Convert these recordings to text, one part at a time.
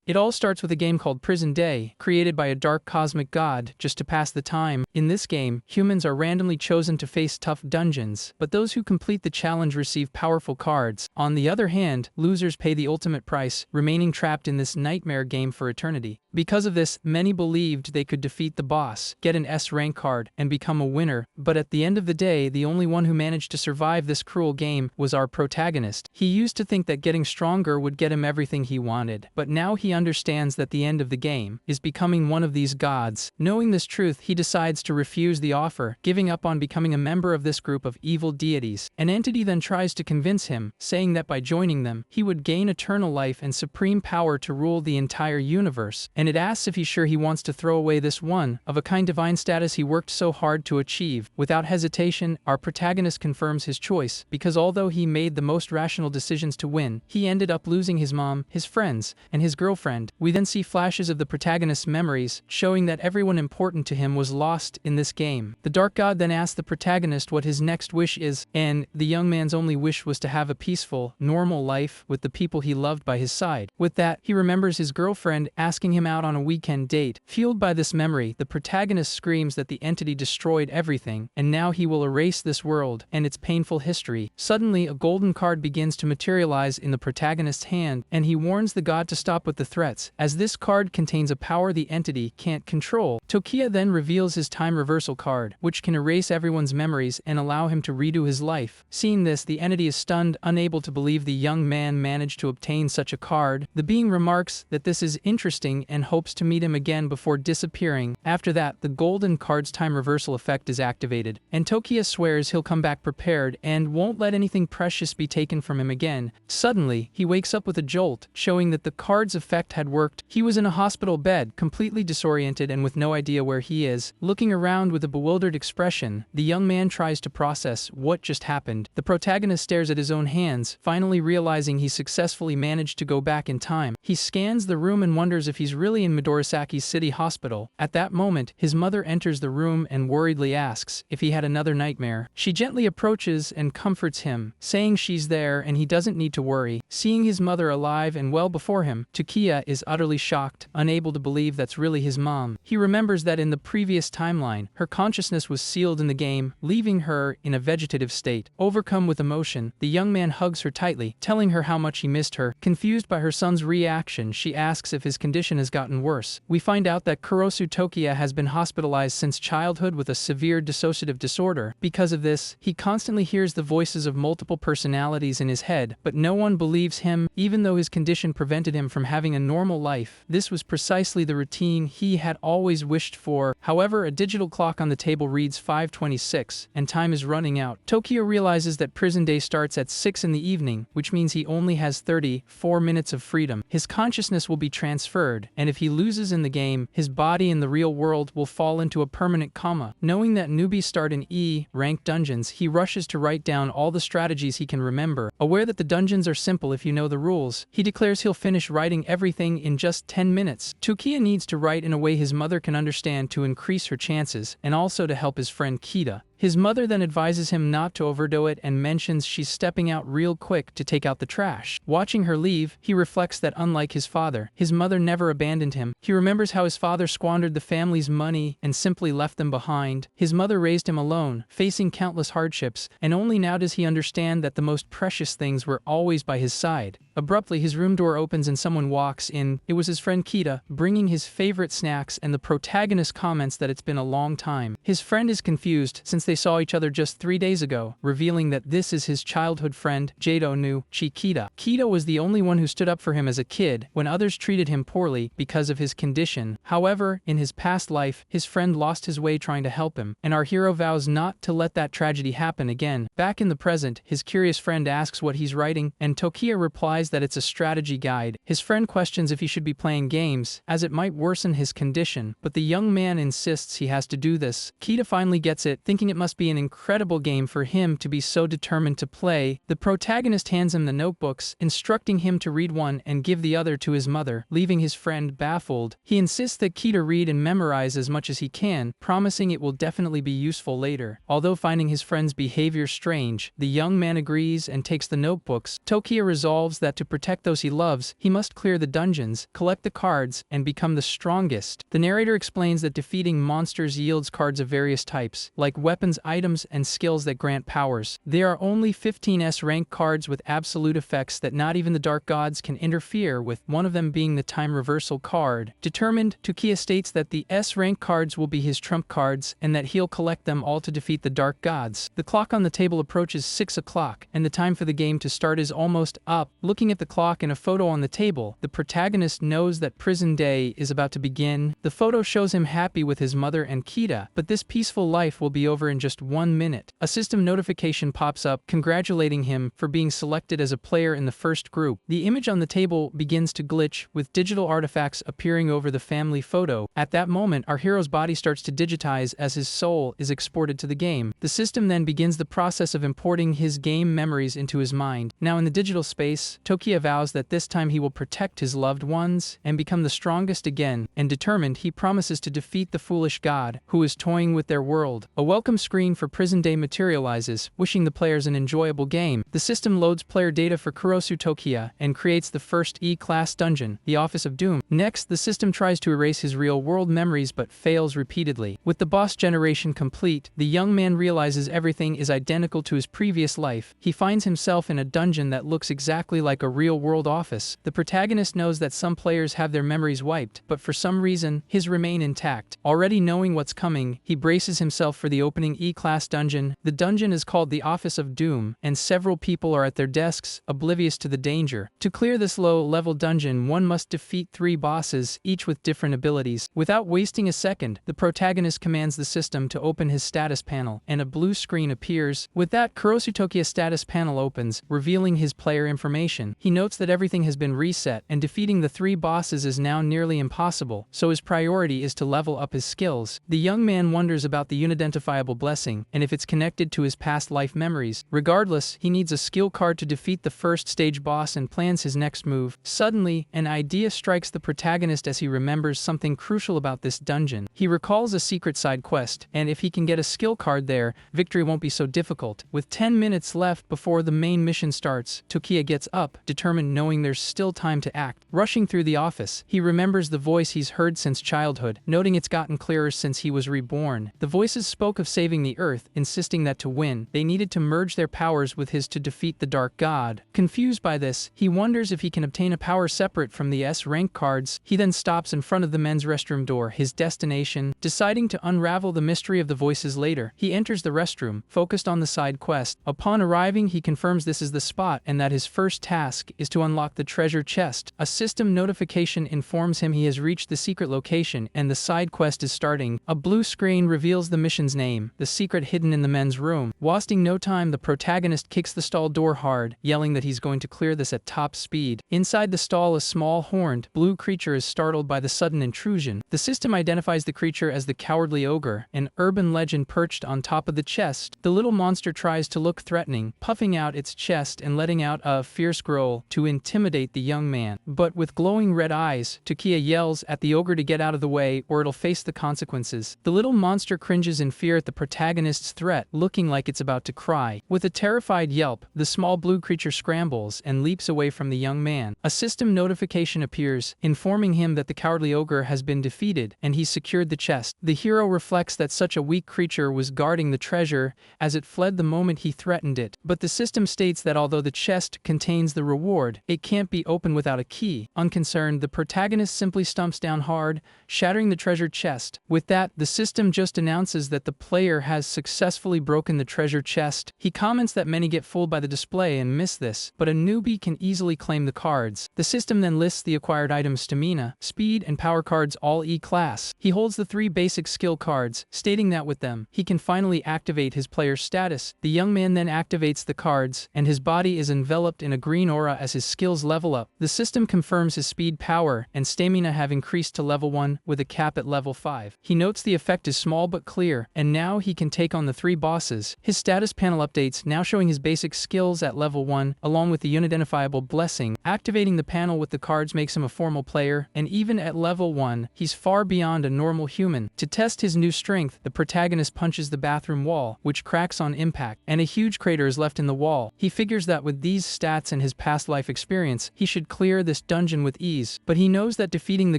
It all starts with a game called Prison Day, created by a dark cosmic god just to pass the time. In this game, humans are randomly chosen to face tough dungeons, but those who complete the challenge receive powerful cards. On the other hand, losers pay the ultimate price, remaining trapped in this nightmare game for eternity. Because of this, many believed they could defeat the boss, get an S rank card, and become a winner, but at the end of the day, the only one who managed to survive this cruel game was our protagonist. He used to think that getting stronger would get him everything he wanted, but now he understands that the end of the game is becoming one of these gods. Knowing this truth, he decides to refuse the offer, giving up on becoming a member of this group of evil deities. An entity then tries to convince him, saying that by joining them, he would gain eternal life and supreme power to rule the entire universe, and it asks if he's sure he wants to throw away this one-of-a-kind divine status he worked so hard to achieve. Without hesitation, our protagonist confirms his choice, because although he made the most rational decisions to win, he ended up losing his mom, his friends, and his girlfriend. We then see flashes of the protagonist's memories, showing that everyone important to him was lost in this game. The dark god then asks the protagonist what his next wish is, and the young man's only wish was to have a peaceful, normal life with the people he loved by his side. With that, he remembers his girlfriend asking him out on a weekend date. Fueled by this memory, the protagonist screams that the entity destroyed everything, and now he will erase this world and its painful history. Suddenly, a golden card begins to materialize in the protagonist's hand, and he warns the god to stop with the threats, as this card contains a power the entity can't control. Tokiya then reveals his time reversal card, which can erase everyone's memories and allow him to redo his life. Seeing this, the entity is stunned, unable to believe the young man managed to obtain such a card. The being remarks that this is interesting and hopes to meet him again before disappearing. After that, the golden card's time reversal effect is activated, and Tokiya swears he'll come back prepared and won't let anything precious be taken from him again. Suddenly, he wakes up with a jolt, showing that the card's effect had worked. He was in a hospital bed, completely disoriented and with no idea where he is. Looking around with a bewildered expression, the young man tries to process what just happened. The protagonist stares at his own hands, finally realizing he successfully managed to go back in time. He scans the room and wonders if he's really in Midorisaki's city hospital. At that moment, his mother enters the room and worriedly asks if he had another nightmare. She gently approaches and comforts him, saying she's there and he doesn't need to worry. Seeing his mother alive and well before him, Tokiya is utterly shocked, unable to believe that's really his mom. He remembers that in the previous timeline, her consciousness was sealed in the game, leaving her in a vegetative state. Overcome with emotion, the young man hugs her tightly, telling her how much he missed her. Confused by her son's reaction, she asks if his condition has gotten worse. We find out that Kurosu Tokiya has been hospitalized since childhood with a severe dissociative disorder. Because of this, he constantly hears the voices of multiple personalities in his head, but no one believes him, even though his condition prevented him from having a normal life. This was precisely the routine he had always wished for. However, a digital clock on the table reads 5:26, and time is running out. Tokiya realizes that prison day starts at 6 in the evening, which means he only has 34 minutes of freedom. His consciousness will be transferred, and if he loses in the game, his body in the real world will fall into a permanent coma. Knowing that newbies start in E-ranked dungeons, he rushes to write down all the strategies he can remember. Aware that the dungeons are simple if you know the rules, he declares he'll finish writing everything in just 10 minutes. Tokiya needs to write in a way his mother can understand to increase her chances, and also to help his friend Kita. His mother then advises him not to overdo it and mentions she's stepping out real quick to take out the trash. Watching her leave, he reflects that unlike his father, his mother never abandoned him. He remembers how his father squandered the family's money and simply left them behind. His mother raised him alone, facing countless hardships, and only now does he understand that the most precious things were always by his side. Abruptly, his room door opens and someone walks in. It was his friend Kita, bringing his favorite snacks, and the protagonist comments that it's been a long time. His friend is confused since they saw each other just 3 days ago, revealing that this is his childhood friend, Jado no Chikita. Kita was the only one who stood up for him as a kid when others treated him poorly because of his condition. However, in his past life, his friend lost his way trying to help him, and our hero vows not to let that tragedy happen again. Back in the present, his curious friend asks what he's writing, and Tokiya replies that it's a strategy guide. His friend questions if he should be playing games, as it might worsen his condition, but the young man insists he has to do this. Kita finally gets it, thinking it must be an incredible game for him to be so determined to play. The protagonist hands him the notebooks, instructing him to read one and give the other to his mother, leaving his friend baffled. He insists that Kita read and memorize as much as he can, promising it will definitely be useful later. Although finding his friend's behavior strange, the young man agrees and takes the notebooks. Tokia resolves that to protect those he loves, he must clear the dungeons, collect the cards, and become the strongest. The narrator explains that defeating monsters yields cards of various types, like weapons, items, and skills that grant powers. There are only 15 S-rank cards with absolute effects that not even the dark gods can interfere with, one of them being the time reversal card. Determined, Tokia states that the S-rank cards will be his trump cards and that he'll collect them all to defeat the dark gods. The clock on the table approaches 6 o'clock, and the time for the game to start is almost up. Looking at the clock and a photo on the table, the protagonist knows that prison day is about to begin. The photo shows him happy with his mother and Kita, but this peaceful life will be over in just 1 minute. A system notification pops up congratulating him for being selected as a player in the first group. The image on the table begins to glitch, with digital artifacts appearing over the family photo. At that moment, our hero's body starts to digitize as his soul is exported to the game. The system then begins the process of importing his game memories into his mind. Now in the digital space, Tokia vows that this time he will protect his loved ones and become the strongest again, and determined, he promises to defeat the foolish god who is toying with their world. A welcome screen for Prison Day materializes, wishing the players an enjoyable game. The system loads player data for Kurosu Tokia and creates the first E-class dungeon, the Office of Doom. Next, the system tries to erase his real-world memories but fails repeatedly. With the boss generation complete, the young man realizes everything is identical to his previous life. He finds himself in a dungeon that looks exactly like a real-world office. The protagonist knows that some players have their memories wiped, but for some reason, his remain intact. Already knowing what's coming, he braces himself for the opening E-class dungeon. The dungeon is called the Office of Doom, and several people are at their desks, oblivious to the danger. To clear this low-level dungeon, one must defeat 3 bosses, each with different abilities. Without wasting a second, the protagonist commands the system to open his status panel, and a blue screen appears. With that, Kurosu Tokia's status panel opens, revealing his player information. He notes that everything has been reset, and defeating the 3 bosses is now nearly impossible, so his priority is to level up his skills. The young man wonders about the unidentifiable blessing, and if it's connected to his past life memories. Regardless, he needs a skill card to defeat the first stage boss and plans his next move. Suddenly, an idea strikes the protagonist as he remembers something crucial about this dungeon. He recalls a secret side quest, and if he can get a skill card there, victory won't be so difficult. With 10 minutes left before the main mission starts, Tokia gets up, determined, knowing there's still time to act. Rushing through the office, he remembers the voice he's heard since childhood, noting it's gotten clearer since he was reborn. The voices spoke of saving the Earth, insisting that to win, they needed to merge their powers with his to defeat the Dark God. Confused by this, he wonders if he can obtain a power separate from the S-rank cards. He then stops in front of the men's restroom door, his destination. Deciding to unravel the mystery of the voices later, he enters the restroom, focused on the side quest. Upon arriving, he confirms this is the spot and that his first task is to unlock the treasure chest. A system notification informs him he has reached the secret location and the side quest is starting. A blue screen reveals the mission's name, the secret hidden in the men's room. Wasting no time, the protagonist kicks the stall door hard, yelling that he's going to clear this at top speed. Inside the stall, a small horned, blue creature is startled by the sudden intrusion. The system identifies the creature as the Cowardly Ogre, an urban legend perched on top of the chest. The little monster tries to look threatening, puffing out its chest and letting out a fierce growl to intimidate the young man. But with glowing red eyes, Tokia yells at the ogre to get out of the way or it'll face the consequences. The little monster cringes in fear at the protagonist's threat, looking like it's about to cry. With a terrified yelp, the small blue creature scrambles and leaps away from the young man. A system notification appears, informing him that the Cowardly Ogre has been defeated and he's secured the chest. The hero reflects that such a weak creature was guarding the treasure as it fled the moment he threatened it. But the system states that although the chest contains the reward, it can't be opened without a key. Unconcerned, the protagonist simply stomps down hard, shattering the treasure chest. With that, the system just announces that the player has successfully broken the treasure chest. He comments that many get fooled by the display and miss this, but a newbie can easily claim the cards. The system then lists the acquired items: stamina, speed, and power cards, all E-class. He holds the 3 basic skill cards, stating that with them, he can finally activate his player's status. The young man then activates the cards, and his body is enveloped in a green aura as his skills level up. The system confirms his speed, power, and stamina have increased to level 1, with a cap at level 5. He notes the effect is small but clear, and now he he can take on the 3 bosses. His status panel updates, now showing his basic skills at level 1, along with the unidentifiable blessing. Activating the panel with the cards makes him a formal player, and even at level 1, he's far beyond a normal human. To test his new strength, the protagonist punches the bathroom wall, which cracks on impact, and a huge crater is left in the wall. He figures that with these stats and his past life experience, he should clear this dungeon with ease, but he knows that defeating the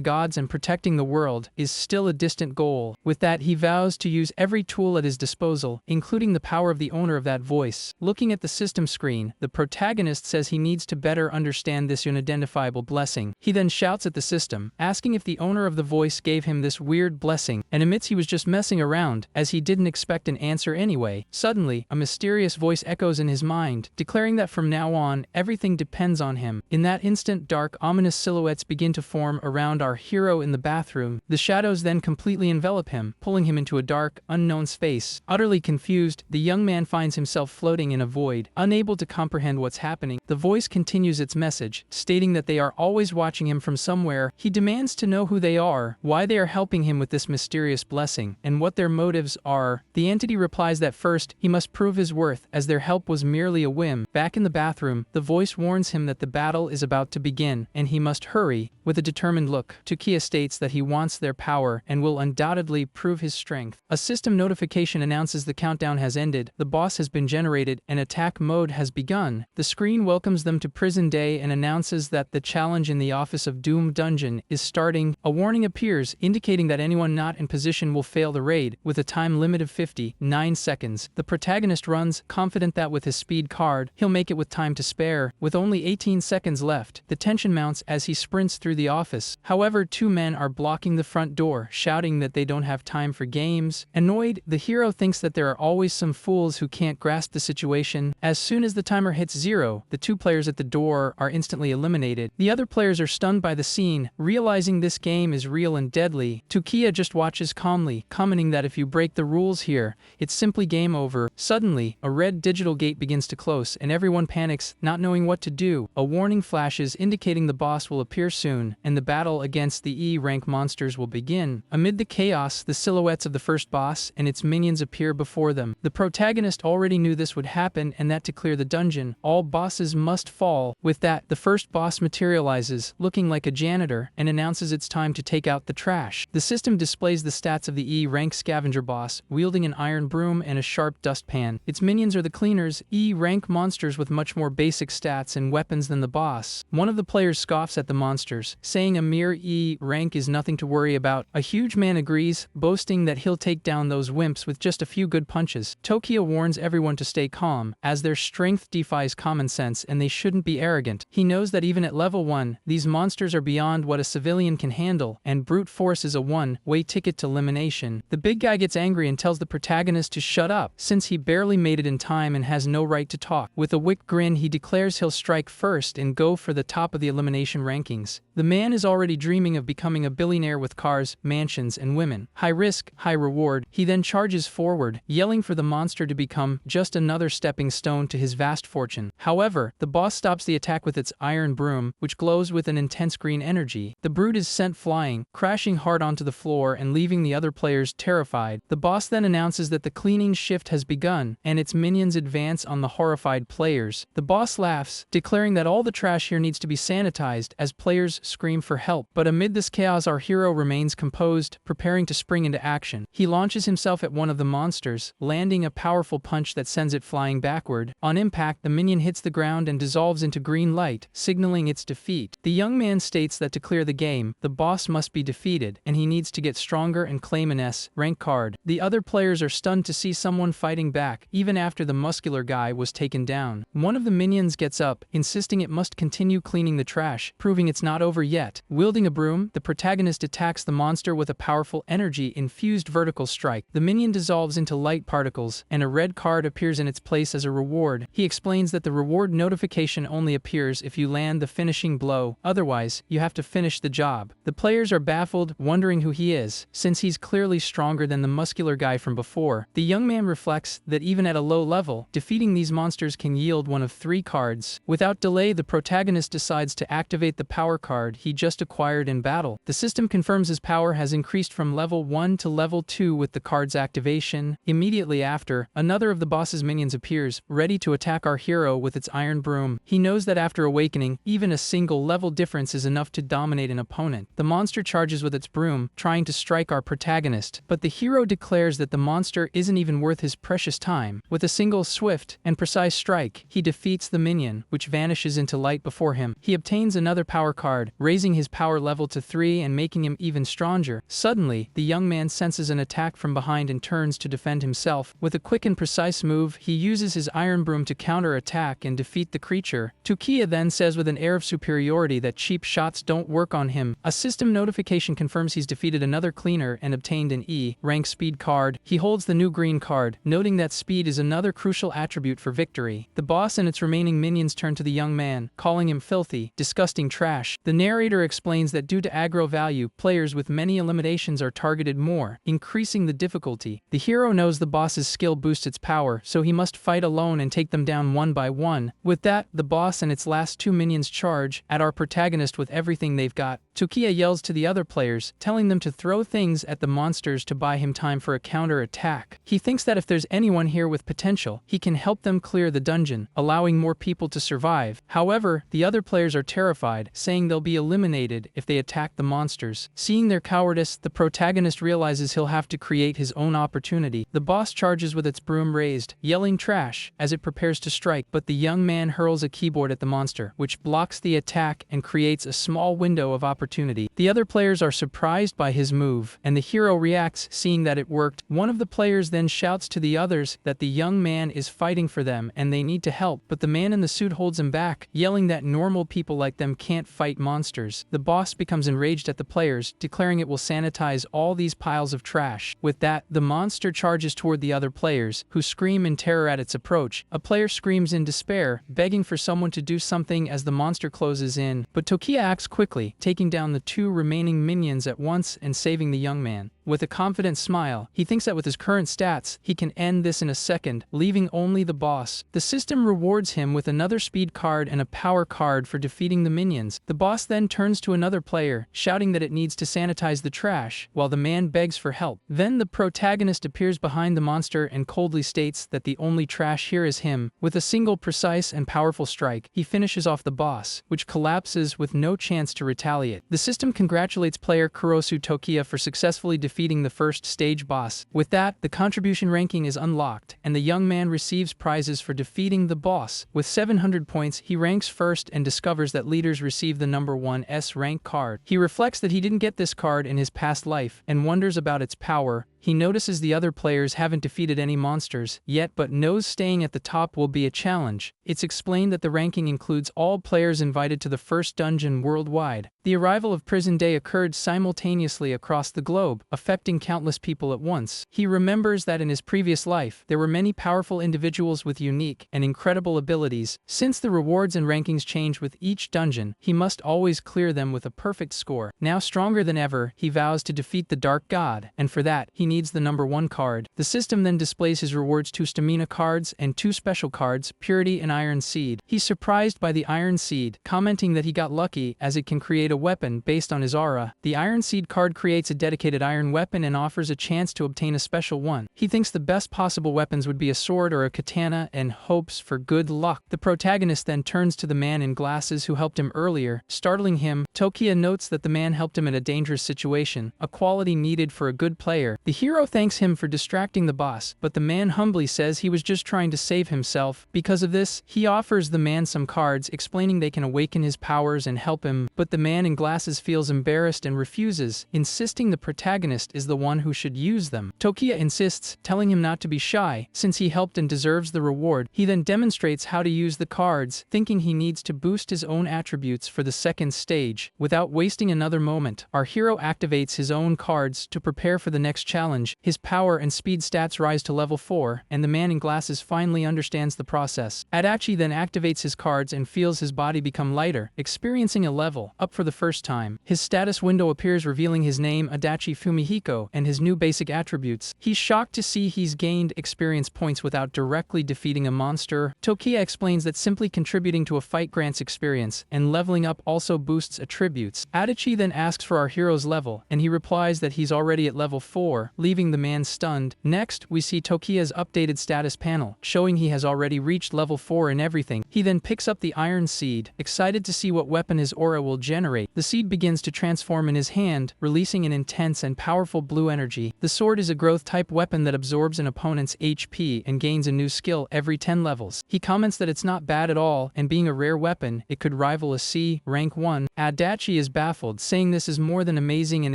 gods and protecting the world is still a distant goal. With that, he vows to use every tool at his disposal, including the power of the owner of that voice. Looking at the system screen, the protagonist says he needs to better understand this unidentifiable blessing. He then shouts at the system, asking if the owner of the voice gave him this weird blessing, and admits he was just messing around, as he didn't expect an answer anyway. Suddenly, a mysterious voice echoes in his mind, declaring that from now on, everything depends on him. In that instant, dark, ominous silhouettes begin to form around our hero in the bathroom. The shadows then completely envelop him, pulling him into a dark, unknown space. Utterly confused, the young man finds himself floating in a void, unable to comprehend what's happening. The voice continues its message, stating that they are always watching him from somewhere. He demands to know who they are, why they are helping him with this mysterious blessing, and what their motives are. The entity replies that first, he must prove his worth, as their help was merely a whim. Back in the bathroom, the voice warns him that the battle is about to begin, and he must hurry. With a determined look, Takia states that he wants their power and will undoubtedly prove his strength. A system notification announces the countdown has ended, the boss has been generated, and attack mode has begun. The screen welcomes them to prison day and announces that the challenge in the Office of Doom dungeon is starting. A warning appears, indicating that anyone not in position will fail the raid, with a time limit of 59 seconds. The protagonist runs, confident that with his speed card, he'll make it with time to spare. With only 18 seconds left, the tension mounts as he sprints through the office. However, 2 men are blocking the front door, shouting that they don't have time for games. Annoyed, the hero thinks that there are always some fools who can't grasp the situation. As soon as the timer hits 0, the 2 players at the door are instantly eliminated. The other players are stunned by the scene, realizing this game is real and deadly. Takia just watches calmly, commenting that if you break the rules here, it's simply game over. Suddenly, a red digital gate begins to close, and everyone panics, not knowing what to do. A warning flashes indicating the boss will appear soon, and the battle against the E-rank monsters will begin. Amid the chaos, the silhouettes of the first boss and its minions appear before them. The protagonist already knew this would happen, and that to clear the dungeon, all bosses must fall. With that, the first boss materializes, looking like a janitor, and announces it's time to take out the trash. The system displays the stats of the E-rank scavenger boss, wielding an iron broom and a sharp dustpan. Its minions are the cleaners, E-rank monsters with much more basic stats and weapons than the boss. One of the players scoffs at the monsters, saying a mere E-rank is nothing to worry about. A huge man agrees, boasting that he'll take down those wimps with just a few good punches. Takia warns everyone to stay calm, as their strength defies common sense and they shouldn't be arrogant. He knows that even at level 1, these monsters are beyond what a civilian can handle, and brute force is a one-way ticket to elimination. The big guy gets angry and tells the protagonist to shut up, since he barely made it in time and has no right to talk. With a wicked grin, he declares he'll strike first and go for the top of the elimination rankings. The man is already dreaming of becoming a billionaire with cars, mansions, and women. High risk, high reward. He then charges forward, yelling for the monster to become just another stepping stone to his vast fortune. However, the boss stops the attack with its iron broom, which glows with an intense green energy. The brute is sent flying, crashing hard onto the floor and leaving the other players terrified. The boss then announces that the cleaning shift has begun, and its minions advance on the horrified players. The boss laughs, declaring that all the trash here needs to be sanitized, as players scream for help. But amid this chaos, our hero remains composed, preparing to spring into action. He launches himself at one of the monsters, landing a powerful punch that sends it flying backward. On impact, the minion hits the ground and dissolves into green light, signaling its defeat. The young man states that to clear the game, the boss must be defeated, and he needs to get stronger and claim an S-rank card. The other players are stunned to see someone fighting back, even after the muscular guy was taken down. One of the minions gets up, insisting it must continue cleaning the trash, proving it's not over yet. Wielding a broom, the protagonist attacks the monster with a powerful energy-infused vertical strike. The minion dissolves into light particles, and a red card appears in its place as a reward. He explains that the reward notification only appears if you land the finishing blow, otherwise, you have to finish the job. The players are baffled, wondering who he is, since he's clearly stronger than the muscular guy from before. The young man reflects that even at a low level, defeating these monsters can yield one of 3 cards. Without delay, the protagonist decides to activate the power card he just acquired in battle. The system confirms his power has increased from level 1 to level 2 with the card's activation. activation. Immediately after, another of the boss's minions appears, ready to attack our hero with its iron broom. He knows that after awakening, even a single level difference is enough to dominate an opponent. The monster charges with its broom, trying to strike our protagonist, but the hero declares that the monster isn't even worth his precious time. With a single swift and precise strike, he defeats the minion, which vanishes into light before him. He obtains another power card, raising his power level to 3 and making him even stronger. Suddenly, the young man senses an attack from behind and turns to defend himself. With a quick and precise move, he uses his iron broom to counter-attack and defeat the creature. Tokiya then says with an air of superiority that cheap shots don't work on him. A system notification confirms he's defeated another cleaner and obtained an E rank speed card. He holds the new green card, noting that speed is another crucial attribute for victory. The boss and its remaining minions turn to the young man, calling him filthy, disgusting trash. The narrator explains that due to aggro value, players with many eliminations are targeted more, increasing the difficulty. The hero knows the boss's skill boosts its power, so he must fight alone and take them down one by one. With that, the boss and its last two minions charge at our protagonist with everything they've got. Tokiya yells to the other players, telling them to throw things at the monsters to buy him time for a counter-attack. He thinks that if there's anyone here with potential, he can help them clear the dungeon, allowing more people to survive. However, the other players are terrified, saying they'll be eliminated if they attack the monsters. Seeing their cowardice, the protagonist realizes he'll have to create his own opportunity. The boss charges with its broom raised, yelling trash as it prepares to strike, but the young man hurls a keyboard at the monster, which blocks the attack and creates a small window of opportunity. The other players are surprised by his move, and the hero reacts, seeing that it worked. One of the players then shouts to the others that the young man is fighting for them and they need to help, but the man in the suit holds him back, yelling that normal people like them can't fight monsters. The boss becomes enraged at the players, declaring it will sanitize all these piles of trash. With that, the monster charges toward the other players, who scream in terror at its approach. A player screams in despair, begging for someone to do something as the monster closes in, but Tokiya acts quickly, taking down the two remaining minions at once and saving the young man. With a confident smile, he thinks that with his current stats, he can end this in a second, leaving only the boss. The system rewards him with another speed card and a power card for defeating the minions. The boss then turns to another player, shouting that it needs to sanitize the trash, while the man begs for help. Then the protagonist appears behind the monster and coldly states that the only trash here is him. With a single precise and powerful strike, he finishes off the boss, which collapses with no chance to retaliate. The system congratulates player Kurosu Tokiya for successfully defeating the first stage boss. With that, the contribution ranking is unlocked, and the young man receives prizes for defeating the boss. With 700 points, he ranks first and discovers that leaders receive the number 1S rank card. He reflects that he didn't get this card in his past life, and wonders about its power. He notices the other players haven't defeated any monsters yet, but knows staying at the top will be a challenge. It's explained that the ranking includes all players invited to the first dungeon worldwide. The arrival of Prison Day occurred simultaneously across the globe, affecting countless people at once. He remembers that in his previous life, there were many powerful individuals with unique and incredible abilities. Since the rewards and rankings change with each dungeon, he must always clear them with a perfect score. Now stronger than ever, he vows to defeat the Dark God, and for that, he needs the number 1 card. The system then displays his rewards: 2 stamina cards and 2 special cards, Purity and Iron Seed. He's surprised by the Iron Seed, commenting that he got lucky as it can create a weapon based on his aura. The Iron Seed card creates a dedicated iron weapon and offers a chance to obtain a special one. He thinks the best possible weapons would be a sword or a katana and hopes for good luck. The protagonist then turns to the man in glasses who helped him earlier, startling him. Tokiya notes that the man helped him in a dangerous situation, a quality needed for a good player. The hero thanks him for distracting the boss, but the man humbly says he was just trying to save himself. Because of this, he offers the man some cards, explaining they can awaken his powers and help him, but the man in glasses feels embarrassed and refuses, insisting the protagonist is the one who should use them. Tokiya insists, telling him not to be shy, since he helped and deserves the reward. He then demonstrates how to use the cards, thinking he needs to boost his own attributes for the second stage. Without wasting another moment, our hero activates his own cards to prepare for the next challenge. His power and speed stats rise to level 4, and the man in glasses finally understands the process. Adachi then activates his cards and feels his body become lighter, experiencing a level up for the first time. His status window appears, revealing his name, Adachi Fumihiko, and his new basic attributes. He's shocked to see he's gained experience points without directly defeating a monster. Tokiya explains that simply contributing to a fight grants experience, and leveling up also boosts attributes. Adachi then asks for our hero's level, and he replies that he's already at level 4, leaving the man stunned. Next, we see Tokia's updated status panel, showing he has already reached level 4 in everything. He then picks up the iron seed, excited to see what weapon his aura will generate. The seed begins to transform in his hand, releasing an intense and powerful blue energy. The sword is a growth-type weapon that absorbs an opponent's HP and gains a new skill every 10 levels. He comments that it's not bad at all, and being a rare weapon, it could rival a C, rank 1. Adachi is baffled, saying this is more than amazing and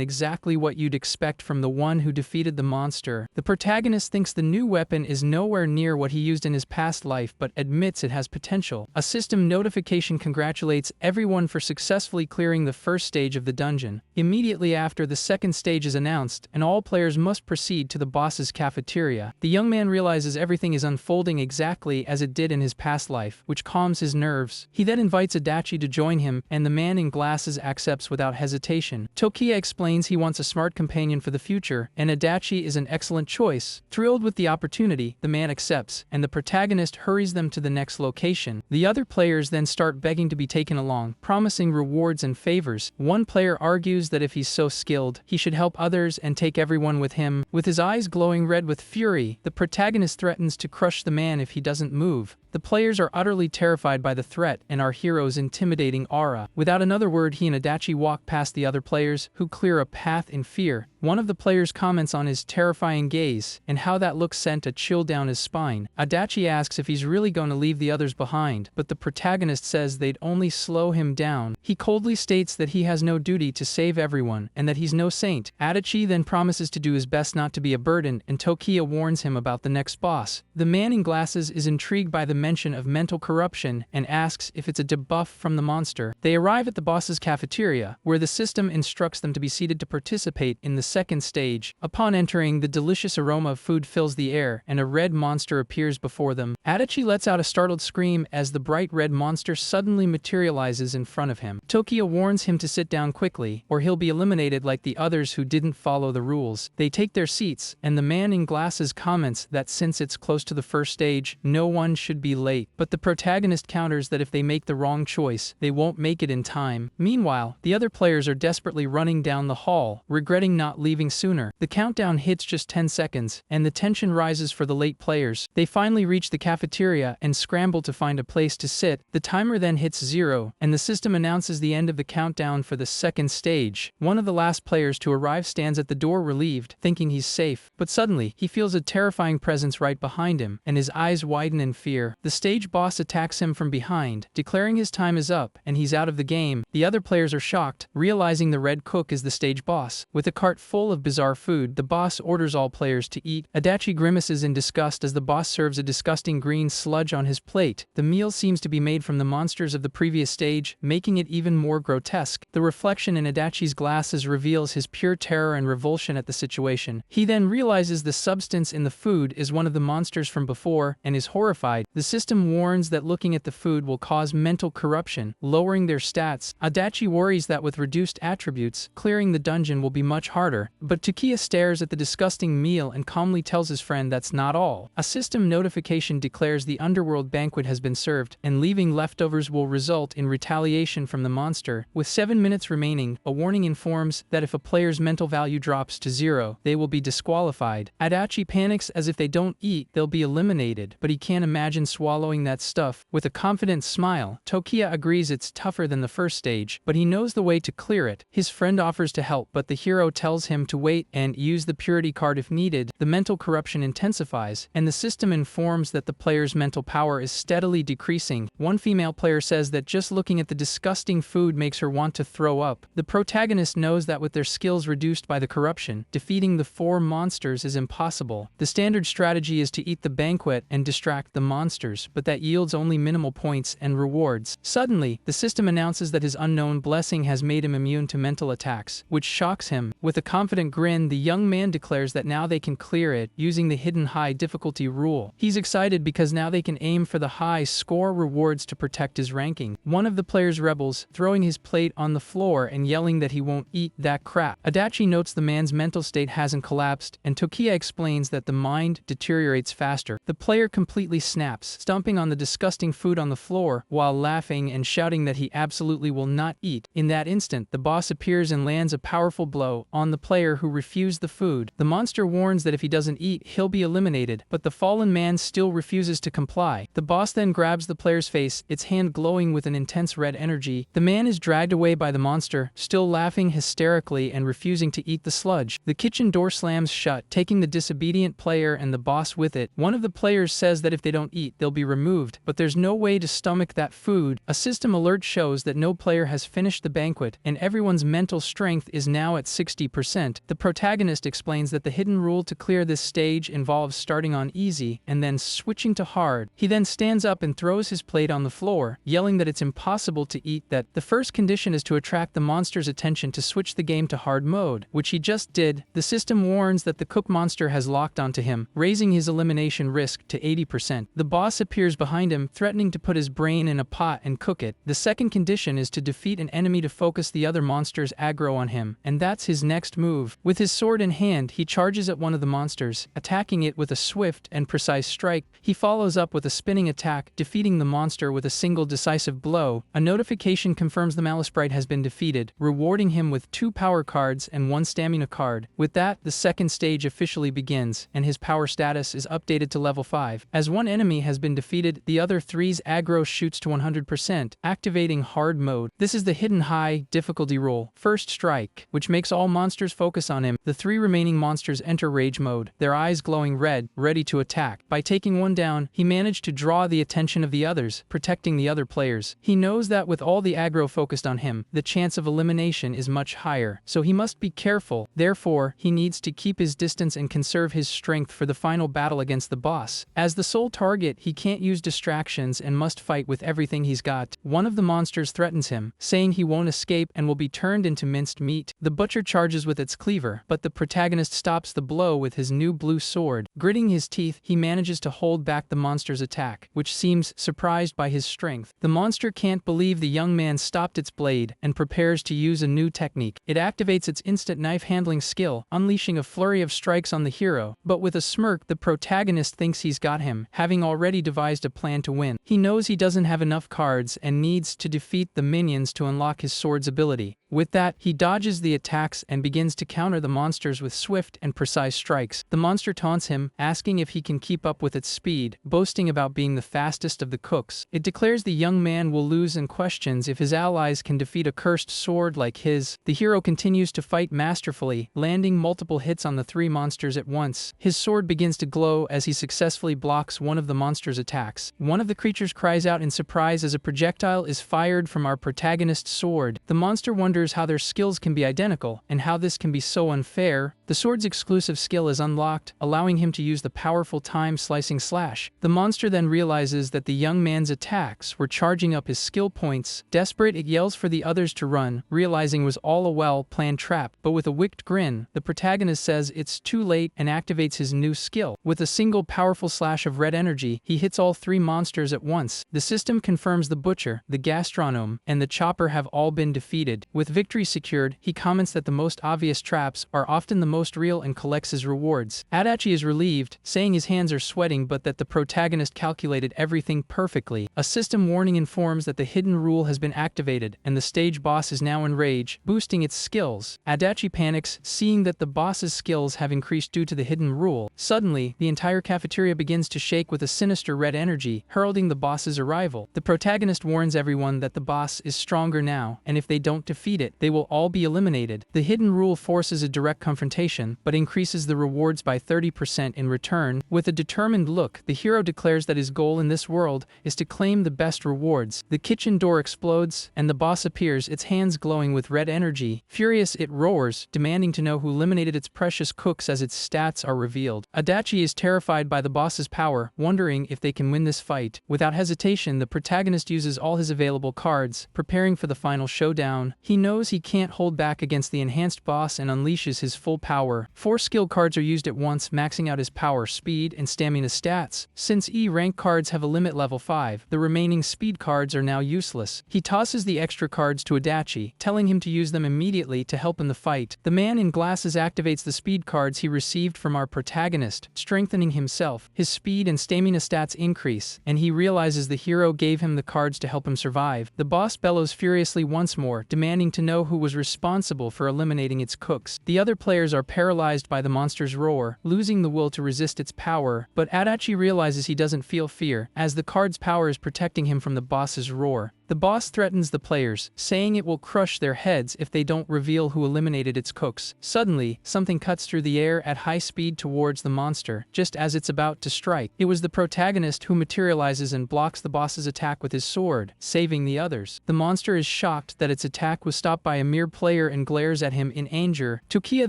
exactly what you'd expect from the one who defeated the monster. The protagonist thinks the new weapon is nowhere near what he used in his past life, but admits it has potential. A system notification congratulates everyone for successfully clearing the first stage of the dungeon. Immediately after, the second stage is announced, and all players must proceed to the boss's cafeteria. The young man realizes everything is unfolding exactly as it did in his past life, which calms his nerves. He then invites Adachi to join him, and the man in glasses accepts without hesitation. Tokiya explains he wants a smart companion for the future, and Adachi is an excellent choice. Thrilled with the opportunity, the man accepts, and the protagonist hurries them to the next location. The other players then start begging to be taken along, promising rewards and favors. One player argues that if he's so skilled, he should help others and take everyone with him. With his eyes glowing red with fury, the protagonist threatens to crush the man if he doesn't move. The players are utterly terrified by the threat and our hero's intimidating aura. Without another word, he and Adachi walk past the other players, who clear a path in fear. One of the players comments on his terrifying gaze, and how that look sent a chill down his spine. Adachi asks if he's really going to leave the others behind, but the protagonist says they'd only slow him down. He coldly states that he has no duty to save everyone, and that he's no saint. Adachi then promises to do his best not to be a burden, and Tokiya warns him about the next boss. The man in glasses is intrigued by the mention of mental corruption and asks if it's a debuff from the monster. They arrive at the boss's cafeteria, where the system instructs them to be seated to participate in the second stage. Upon entering, the delicious aroma of food fills the air, and a red monster appears before them. Adachi lets out a startled scream as the bright red monster suddenly materializes in front of him. Tokiya warns him to sit down quickly, or he'll be eliminated like the others who didn't follow the rules. They take their seats, and the man in glasses comments that since it's close to the first stage, no one should be late. But the protagonist counters that if they make the wrong choice, they won't make it in time. Meanwhile, the other players are desperately running down the hall, regretting not leaving sooner. The countdown hits just 10 seconds, and the tension rises for the late players. They finally reach the cafeteria and scramble to find a place to sit. The timer then hits 0, and the system announces the end of the countdown for the second stage. One of the last players to arrive stands at the door relieved, thinking he's safe. But suddenly, he feels a terrifying presence right behind him, and his eyes widen in fear. The stage boss attacks him from behind, declaring his time is up, and he's out of the game. The other players are shocked, realizing the red cook is the stage boss. With a cart full of bizarre food, the boss orders all players to eat. Adachi grimaces in disgust as the boss serves a disgusting green sludge on his plate. The meal seems to be made from the monsters of the previous stage, making it even more grotesque. The reflection in Adachi's glasses reveals his pure terror and revulsion at the situation. He then realizes the substance in the food is one of the monsters from before, and is horrified. The system warns that looking at the food will cause mental corruption, lowering their stats. Adachi worries that with reduced attributes, clearing the dungeon will be much harder. But Tokiya stares at the disgusting meal and calmly tells his friend that's not all. A system notification declares the underworld banquet has been served, and leaving leftovers will result in retaliation from the monster. With 7 minutes remaining, a warning informs that if a player's mental value drops to 0, they will be disqualified. Adachi panics as if they don't eat, they'll be eliminated, but he can't imagine swallowing that stuff. With a confident smile, Tokiya agrees it's tougher than the first stage, but he knows the way to clear it. His friend offers to help, but the hero tells him to wait and use the purity card if needed. The mental corruption intensifies, and the system informs that the player's mental power is steadily decreasing. One female player says that just looking at the disgusting food makes her want to throw up. The protagonist knows that with their skills reduced by the corruption, defeating the 4 monsters is impossible. The standard strategy is to eat the banquet and distract the monsters, but that yields only minimal points and rewards. Suddenly, the system announces that his unknown blessing has made him immune to mental attacks, which shocks him. With a confident grin, the young man declares that now they can clear it using the hidden high difficulty rule. He's excited because now they can aim for the high score rewards to protect his ranking. One of the players rebels, throwing his plate on the floor and yelling that he won't eat that crap. Adachi notes the man's mental state hasn't collapsed, and Tokiya explains that the mind deteriorates faster. The player completely snaps, stomping on the disgusting food on the floor while laughing and shouting that he absolutely will not eat. In that instant, the boss appears and lands a powerful blow on the player who refused the food. The monster warns that if he doesn't eat, he'll be eliminated, but the fallen man still refuses to comply. The boss then grabs the player's face, its hand glowing with an intense red energy. The man is dragged away by the monster, still laughing hysterically and refusing to eat the sludge. The kitchen door slams shut, taking the disobedient player and the boss with it. One of the players says that if they don't eat, they'll be removed, but there's no way to stomach that food. A system alert shows that no player has finished the banquet, and everyone's mental strength is now at 60%. The protagonist explains that the hidden rule to clear this stage involves starting on easy and then switching to hard. He then stands up and throws his plate on the floor, yelling that it's impossible to eat that. The first condition is to attract the monster's attention to switch the game to hard mode, which he just did. The system warns that the cook monster has locked onto him, raising his elimination risk to 80%. The boss appears behind him, threatening to put his brain in a pot and cook it. The second condition is to defeat an enemy to focus the other monster's aggro on him, and that's his next move. With his sword in hand, he charges at one of the monsters, attacking it with a swift and precise strike. He follows up with a spinning attack, defeating the monster with a single decisive blow. A notification confirms the Malice Sprite has been defeated, rewarding him with 2 power cards and 1 stamina card. With that, the second stage officially begins, and his power status is updated to level 5. As one enemy has been defeated, the other 3's aggro shoots to 100%, activating hard mode. This is the hidden high difficulty rule, First Strike, which makes all monsters focus on him. The 3 remaining monsters enter rage mode, their eyes glowing red, ready to attack. By taking one down, he managed to draw the attention of the others, protecting the other players. He knows that with all the aggro focused on him, the chance of elimination is much higher, so he must be careful. Therefore, he needs to keep his distance and conserve his strength for the final battle against the boss. As the sole target, he can't use distractions and must fight with everything he's got. One of the monsters threatens him, saying he won't escape and will be turned into minced meat. The butcher charges with its cleaver, but the protagonist stops the blow with his new blue sword. Gritting his teeth, he manages to hold back the monster's attack, which seems surprised by his strength. The monster can't believe the young man stopped its blade and prepares to use a new technique. It activates its instant knife handling skill, unleashing a flurry of strikes on the hero. But with a smirk, the protagonist thinks he's got him, having already devised a plan to win. He knows he doesn't have enough cards and needs to defeat the minions to unlock his sword's ability. With that, he dodges the attacks and begins to counter the monsters with swift and precise strikes. The monster taunts him, asking if he can keep up with its speed, boasting about being the fastest of the cooks. It declares the young man will lose and questions if his allies can defeat a cursed sword like his. The hero continues to fight masterfully, landing multiple hits on the 3 monsters at once. His sword begins to glow as he successfully blocks one of the monster's attacks. One of the creatures cries out in surprise as a projectile is fired from our protagonist's sword. The monster wonders how their skills can be identical, and how this can be so unfair. The sword's exclusive skill is unlocked, allowing him to use the powerful time-slicing slash. The monster then realizes that the young man's attacks were charging up his skill points. Desperate, it yells for the others to run, realizing it was all a well-planned trap. But with a wicked grin, the protagonist says it's too late and activates his new skill. With a single powerful slash of red energy, he hits all 3 monsters at once. The system confirms the butcher, the gastronome, and the chopper have all been defeated. With victory secured, he comments that the most obvious traps are often the most real and collects his rewards. Adachi is relieved, saying his hands are sweating but that the protagonist calculated everything perfectly. A system warning informs that the hidden rule has been activated, and the stage boss is now in rage, boosting its skills. Adachi panics, seeing that the boss's skills have increased due to the hidden rule. Suddenly, the entire cafeteria begins to shake with a sinister red energy, heralding the boss's arrival. The protagonist warns everyone that the boss is stronger now, and if they don't defeat it, they will all be eliminated. The hidden rule forces a direct confrontation, but increases the rewards by 30% in return. With a determined look, the hero declares that his goal in this world is to claim the best rewards. The kitchen door explodes, and the boss appears, its hands glowing with red energy. Furious, it roars, demanding to know who eliminated its precious cooks as its stats are revealed. Adachi is terrified by the boss's power, wondering if they can win this fight. Without hesitation, the protagonist uses all his available cards, preparing for the final showdown. He knows he can't hold back against the enhanced boss and unleashes his full power power. 4 skill cards are used at once, maxing out his power, speed, and stamina stats. Since E rank cards have a limit level 5, the remaining speed cards are now useless. He tosses the extra cards to Adachi, telling him to use them immediately to help in the fight. The man in glasses activates the speed cards he received from our protagonist, strengthening himself. His speed and stamina stats increase, and he realizes the hero gave him the cards to help him survive. The boss bellows furiously once more, demanding to know who was responsible for eliminating its cooks. The other players are paralyzed by the monster's roar, losing the will to resist its power, but Adachi realizes he doesn't feel fear, as the card's power is protecting him from the boss's roar. The boss threatens the players, saying it will crush their heads if they don't reveal who eliminated its cooks. Suddenly, something cuts through the air at high speed towards the monster, just as it's about to strike. It was the protagonist who materializes and blocks the boss's attack with his sword, saving the others. The monster is shocked that its attack was stopped by a mere player and glares at him in anger. Tokiya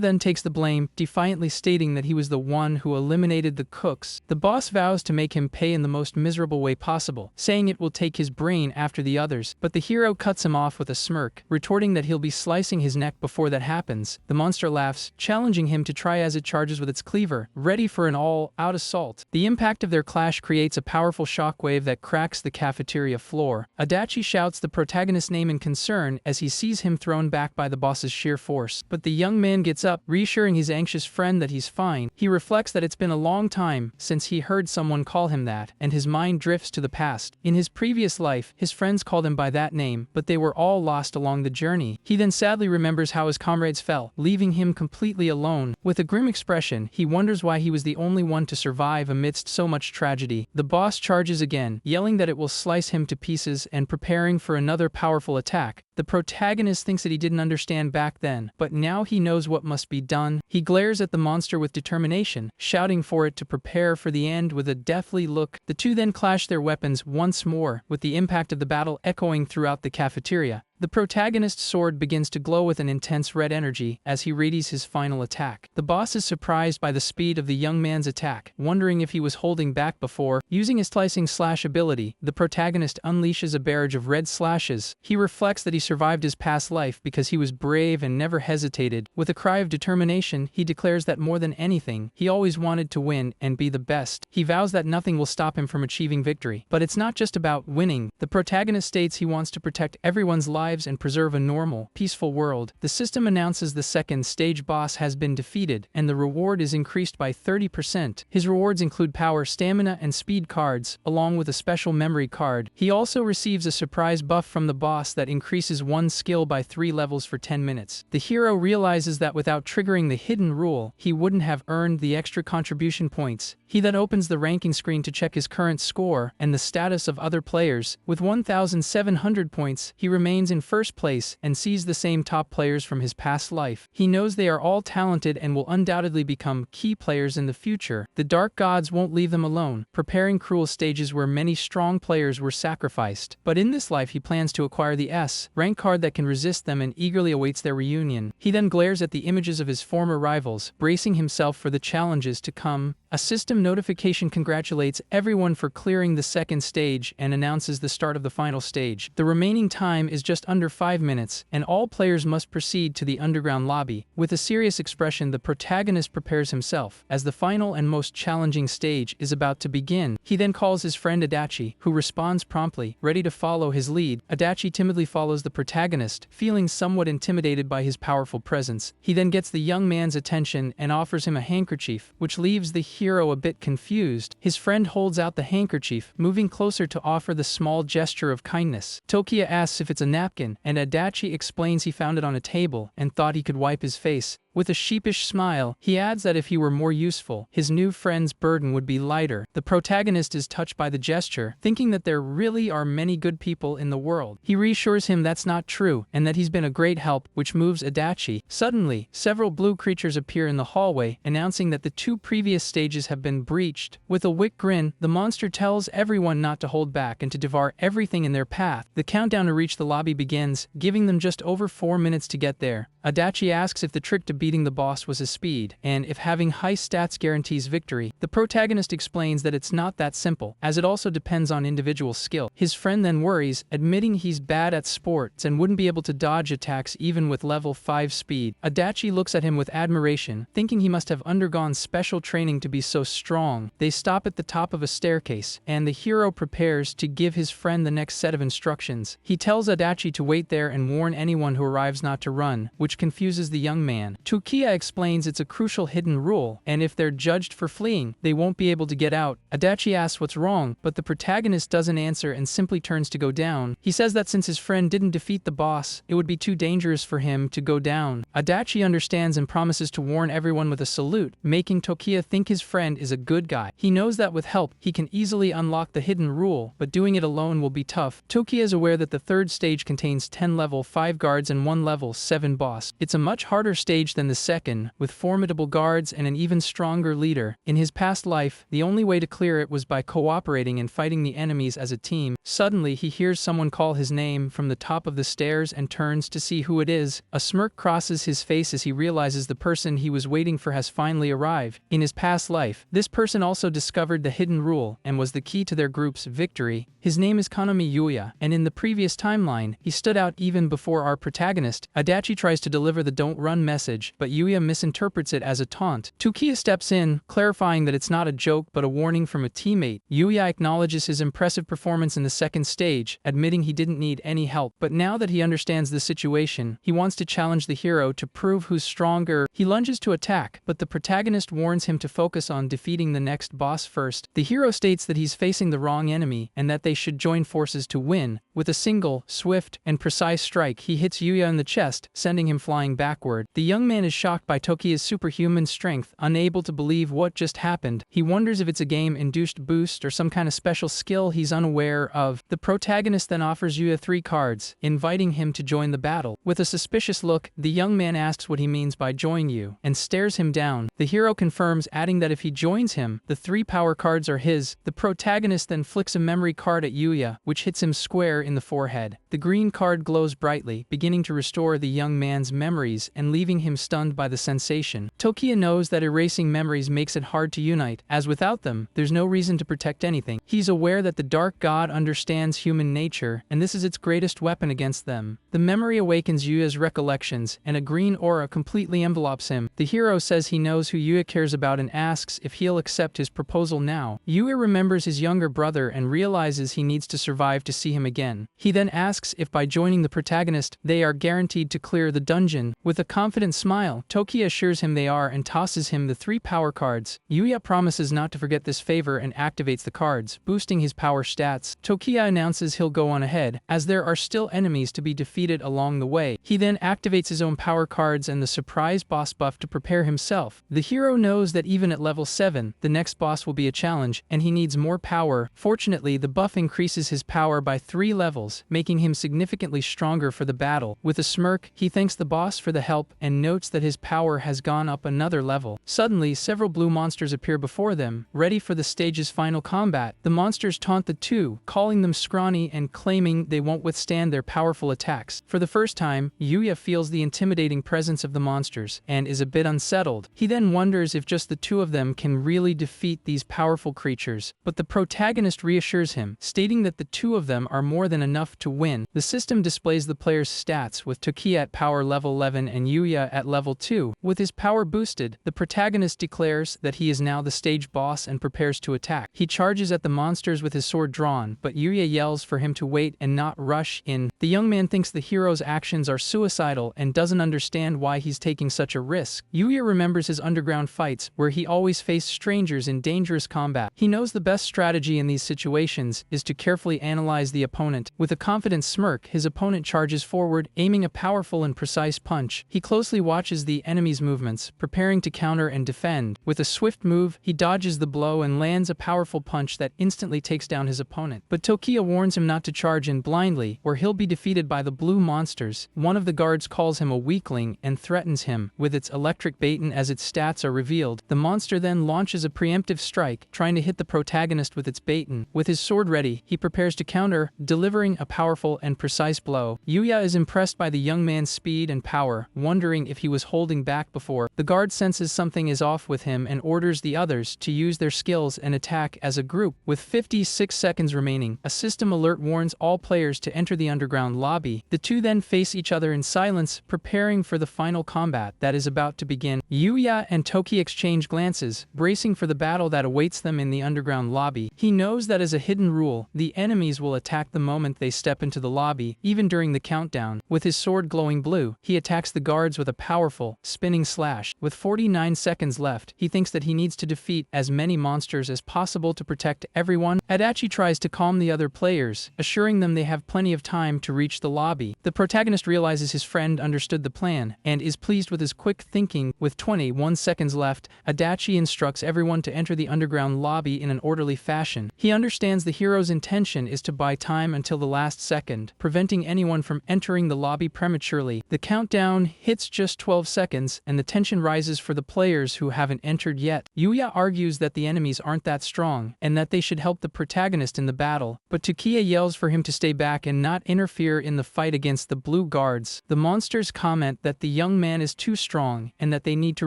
then takes the blame, defiantly stating that he was the one who eliminated the cooks. The boss vows to make him pay in the most miserable way possible, saying it will take his brain after the others. But the hero cuts him off with a smirk, retorting that he'll be slicing his neck before that happens. The monster laughs, challenging him to try as it charges with its cleaver, ready for an all-out assault. The impact of their clash creates a powerful shockwave that cracks the cafeteria floor. Adachi shouts the protagonist's name in concern as he sees him thrown back by the boss's sheer force. But the young man gets up, reassuring his anxious friend that he's fine. He reflects that it's been a long time since he heard someone call him that, and his mind drifts to the past. In his previous life, his friends called him by that name, but they were all lost along the journey. He then sadly remembers how his comrades fell, leaving him completely alone. With a grim expression, he wonders why he was the only one to survive amidst so much tragedy. The boss charges again, yelling that it will slice him to pieces and preparing for another powerful attack. The protagonist thinks that he didn't understand back then, but now he knows what must be done. He glares at the monster with determination, shouting for it to prepare for the end with a deathly look. The two then clash their weapons once more, with the impact of the battle echoing throughout the cafeteria. The protagonist's sword begins to glow with an intense red energy as he readies his final attack. The boss is surprised by the speed of the young man's attack, wondering if he was holding back before. Using his slicing slash ability, the protagonist unleashes a barrage of red slashes. He reflects that he survived his past life because he was brave and never hesitated. With a cry of determination, he declares that more than anything, he always wanted to win and be the best. He vows that nothing will stop him from achieving victory. But it's not just about winning. The protagonist states he wants to protect everyone's life and preserve a normal, peaceful world. The system announces the second stage boss has been defeated, and the reward is increased by 30%. His rewards include power, stamina, and speed cards, along with a special memory card. He also receives a surprise buff from the boss that increases one skill by 3 levels for 10 minutes. The hero realizes that without triggering the hidden rule, he wouldn't have earned the extra contribution points. He then opens the ranking screen to check his current score and the status of other players. With 1,700 points, he remains in first place and sees the same top players from his past life. He knows they are all talented and will undoubtedly become key players in the future. The dark gods won't leave them alone, preparing cruel stages where many strong players were sacrificed. But in this life he plans to acquire the S rank card that can resist them and eagerly awaits their reunion. He then glares at the images of his former rivals, bracing himself for the challenges to come. A system notification congratulates everyone for clearing the second stage and announces the start of the final stage. The remaining time is just under 5 minutes, and all players must proceed to the underground lobby. With a serious expression, the protagonist prepares himself, as the final and most challenging stage is about to begin. He then calls his friend Adachi, who responds promptly, ready to follow his lead. Adachi timidly follows the protagonist, feeling somewhat intimidated by his powerful presence. He then gets the young man's attention and offers him a handkerchief, which leaves the hero a bit confused. His friend holds out the handkerchief, moving closer to offer the small gesture of kindness. Tokiya asks if it's a napkin, and Adachi explains he found it on a table and thought he could wipe his face. With a sheepish smile, he adds that if he were more useful, his new friend's burden would be lighter. The protagonist is touched by the gesture, thinking that there really are many good people in the world. He reassures him that's not true, and that he's been a great help, which moves Adachi. Suddenly, several blue creatures appear in the hallway, announcing that the 2 previous stages have been breached. With a wick grin, the monster tells everyone not to hold back and to devour everything in their path. The countdown to reach the lobby begins, giving them just over 4 minutes to get there. Adachi asks if the trick to beating the boss was his speed, and if having high stats guarantees victory. The protagonist explains that it's not that simple, as it also depends on individual skill. His friend then worries, admitting he's bad at sports and wouldn't be able to dodge attacks even with level 5 speed. Adachi looks at him with admiration, thinking he must have undergone special training to be so strong. They stop at the top of a staircase, and the hero prepares to give his friend the next set of instructions. He tells Adachi to wait there and warn anyone who arrives not to run, which confuses the young man. Tokiya explains it's a crucial hidden rule, and if they're judged for fleeing, they won't be able to get out. Adachi asks what's wrong, but the protagonist doesn't answer and simply turns to go down. He says that since his friend didn't defeat the boss, it would be too dangerous for him to go down. Adachi understands and promises to warn everyone with a salute, making Tokiya think his friend is a good guy. He knows that with help, he can easily unlock the hidden rule, but doing it alone will be tough. Tokiya is aware that the third stage contains 10 level 5 guards and 1 level 7 boss. It's a much harder stage than the second, with formidable guards and an even stronger leader. In his past life, the only way to clear it was by cooperating and fighting the enemies as a team. Suddenly, he hears someone call his name from the top of the stairs and turns to see who it is. A smirk crosses his face as he realizes the person he was waiting for has finally arrived. In his past life, this person also discovered the hidden rule and was the key to their group's victory. His name is Kanami Yuya, and in the previous timeline, he stood out even before our protagonist. Adachi tries to deliver the "don't run" message, but Yuya misinterprets it as a taunt. Tokiya steps in, clarifying that it's not a joke but a warning from a teammate. Yuya acknowledges his impressive performance in the second stage, admitting he didn't need any help. But now that he understands the situation, he wants to challenge the hero to prove who's stronger. He lunges to attack, but the protagonist warns him to focus on defeating the next boss first. The hero states that he's facing the wrong enemy, and that they should join forces to win. With a single, swift, and precise strike, he hits Yuya in the chest, sending him flying backward. The young man is shocked by Tokiya's superhuman strength, unable to believe what just happened. He wonders if it's a game-induced boost or some kind of special skill he's unaware of. The protagonist then offers Yuya 3 cards, inviting him to join the battle. With a suspicious look, the young man asks what he means by "join you," and stares him down. The hero confirms, adding that if he joins him, the 3 power cards are his. The protagonist then flicks a memory card at Yuya, which hits him square in the forehead. The green card glows brightly, beginning to restore the young man's memories and leaving him stunned by the sensation. Tokiya knows that erasing memories makes it hard to unite, as without them, there's no reason to protect anything. He's aware that the Dark God understands human nature, and this is its greatest weapon against them. The memory awakens Yuya's recollections, and a green aura completely envelopes him. The hero says he knows who Yuya cares about and asks if he'll accept his proposal now. Yuya remembers his younger brother and realizes he needs to survive to see him again. He then asks if by joining the protagonist, they are guaranteed to clear the dungeon. With a confident smile, Tokiya assures him they are and tosses him the 3 power cards. Yuya promises not to forget this favor and activates the cards, boosting his power stats. Tokiya announces he'll go on ahead, as there are still enemies to be defeated along the way. He then activates his own power cards and the surprise boss buff to prepare himself. The hero knows that even at level 7, the next boss will be a challenge, and he needs more power. Fortunately, the buff increases his power by 3 levels, making him significantly stronger for the battle. With a smirk, he thanks the boss for the help and notes that his power has gone up another level. Suddenly, several blue monsters appear before them, ready for the stage's final combat. The monsters taunt the two, calling them scrawny and claiming they won't withstand their powerful attacks. For the first time, Yuya feels the intimidating presence of the monsters and is a bit unsettled. He then wonders if just the 2 of them can really defeat these powerful creatures, but the protagonist reassures him, stating that the 2 of them are more than enough to win. The system displays the player's stats, with Tokiya at power level 11 and Yuya at level 2. With his power boosted, the protagonist declares that he is now the stage boss and prepares to attack. He charges at the monsters with his sword drawn, but Yuya yells for him to wait and not rush in. The young man thinks the hero's actions are suicidal and doesn't understand why he's taking such a risk. Yuya remembers his underground fights, where he always faced strangers in dangerous combat. He knows the best strategy in these situations is to carefully analyze the opponent. With a confident smirk, his opponent charges forward, aiming a powerful and precise punch. He closely watches the enemy's movements, preparing to counter and defend. With a swift move, he dodges the blow and lands a powerful punch that instantly takes down his opponent. But Tokiya warns him not to charge in blindly, or he'll be defeated by the blue monsters. One of the guards calls him a weakling and threatens him with its electric baton as its stats are revealed. The monster then launches a preemptive strike, trying to hit the protagonist with its baton. With his sword ready, he prepares to counter, delivering delivering a powerful and precise blow. Yuya is impressed by the young man's speed and power, wondering if he was holding back before. The guard senses something is off with him and orders the others to use their skills and attack as a group. With 56 seconds remaining, a system alert warns all players to enter the underground lobby. The two then face each other in silence, preparing for the final combat that is about to begin. Yuya and Toki exchange glances, bracing for the battle that awaits them in the underground lobby. He knows that as a hidden rule, the enemies will attack the moment they step into the lobby, even during the countdown. With his sword glowing blue, he attacks the guards with a powerful, spinning slash. With 49 seconds left, he thinks that he needs to defeat as many monsters as possible to protect everyone. Adachi tries to calm the other players, assuring them they have plenty of time to reach the lobby. The protagonist realizes his friend understood the plan, and is pleased with his quick thinking. With 21 seconds left, Adachi instructs everyone to enter the underground lobby in an orderly fashion. He understands the hero's intention is to buy time until the last second, preventing anyone from entering the lobby prematurely. The countdown hits just 12 seconds, and the tension rises for the players who haven't entered yet. Yuya argues that the enemies aren't that strong, and that they should help the protagonist in the battle, but Takiya yells for him to stay back and not interfere in the fight against the blue guards. The monsters comment that the young man is too strong, and that they need to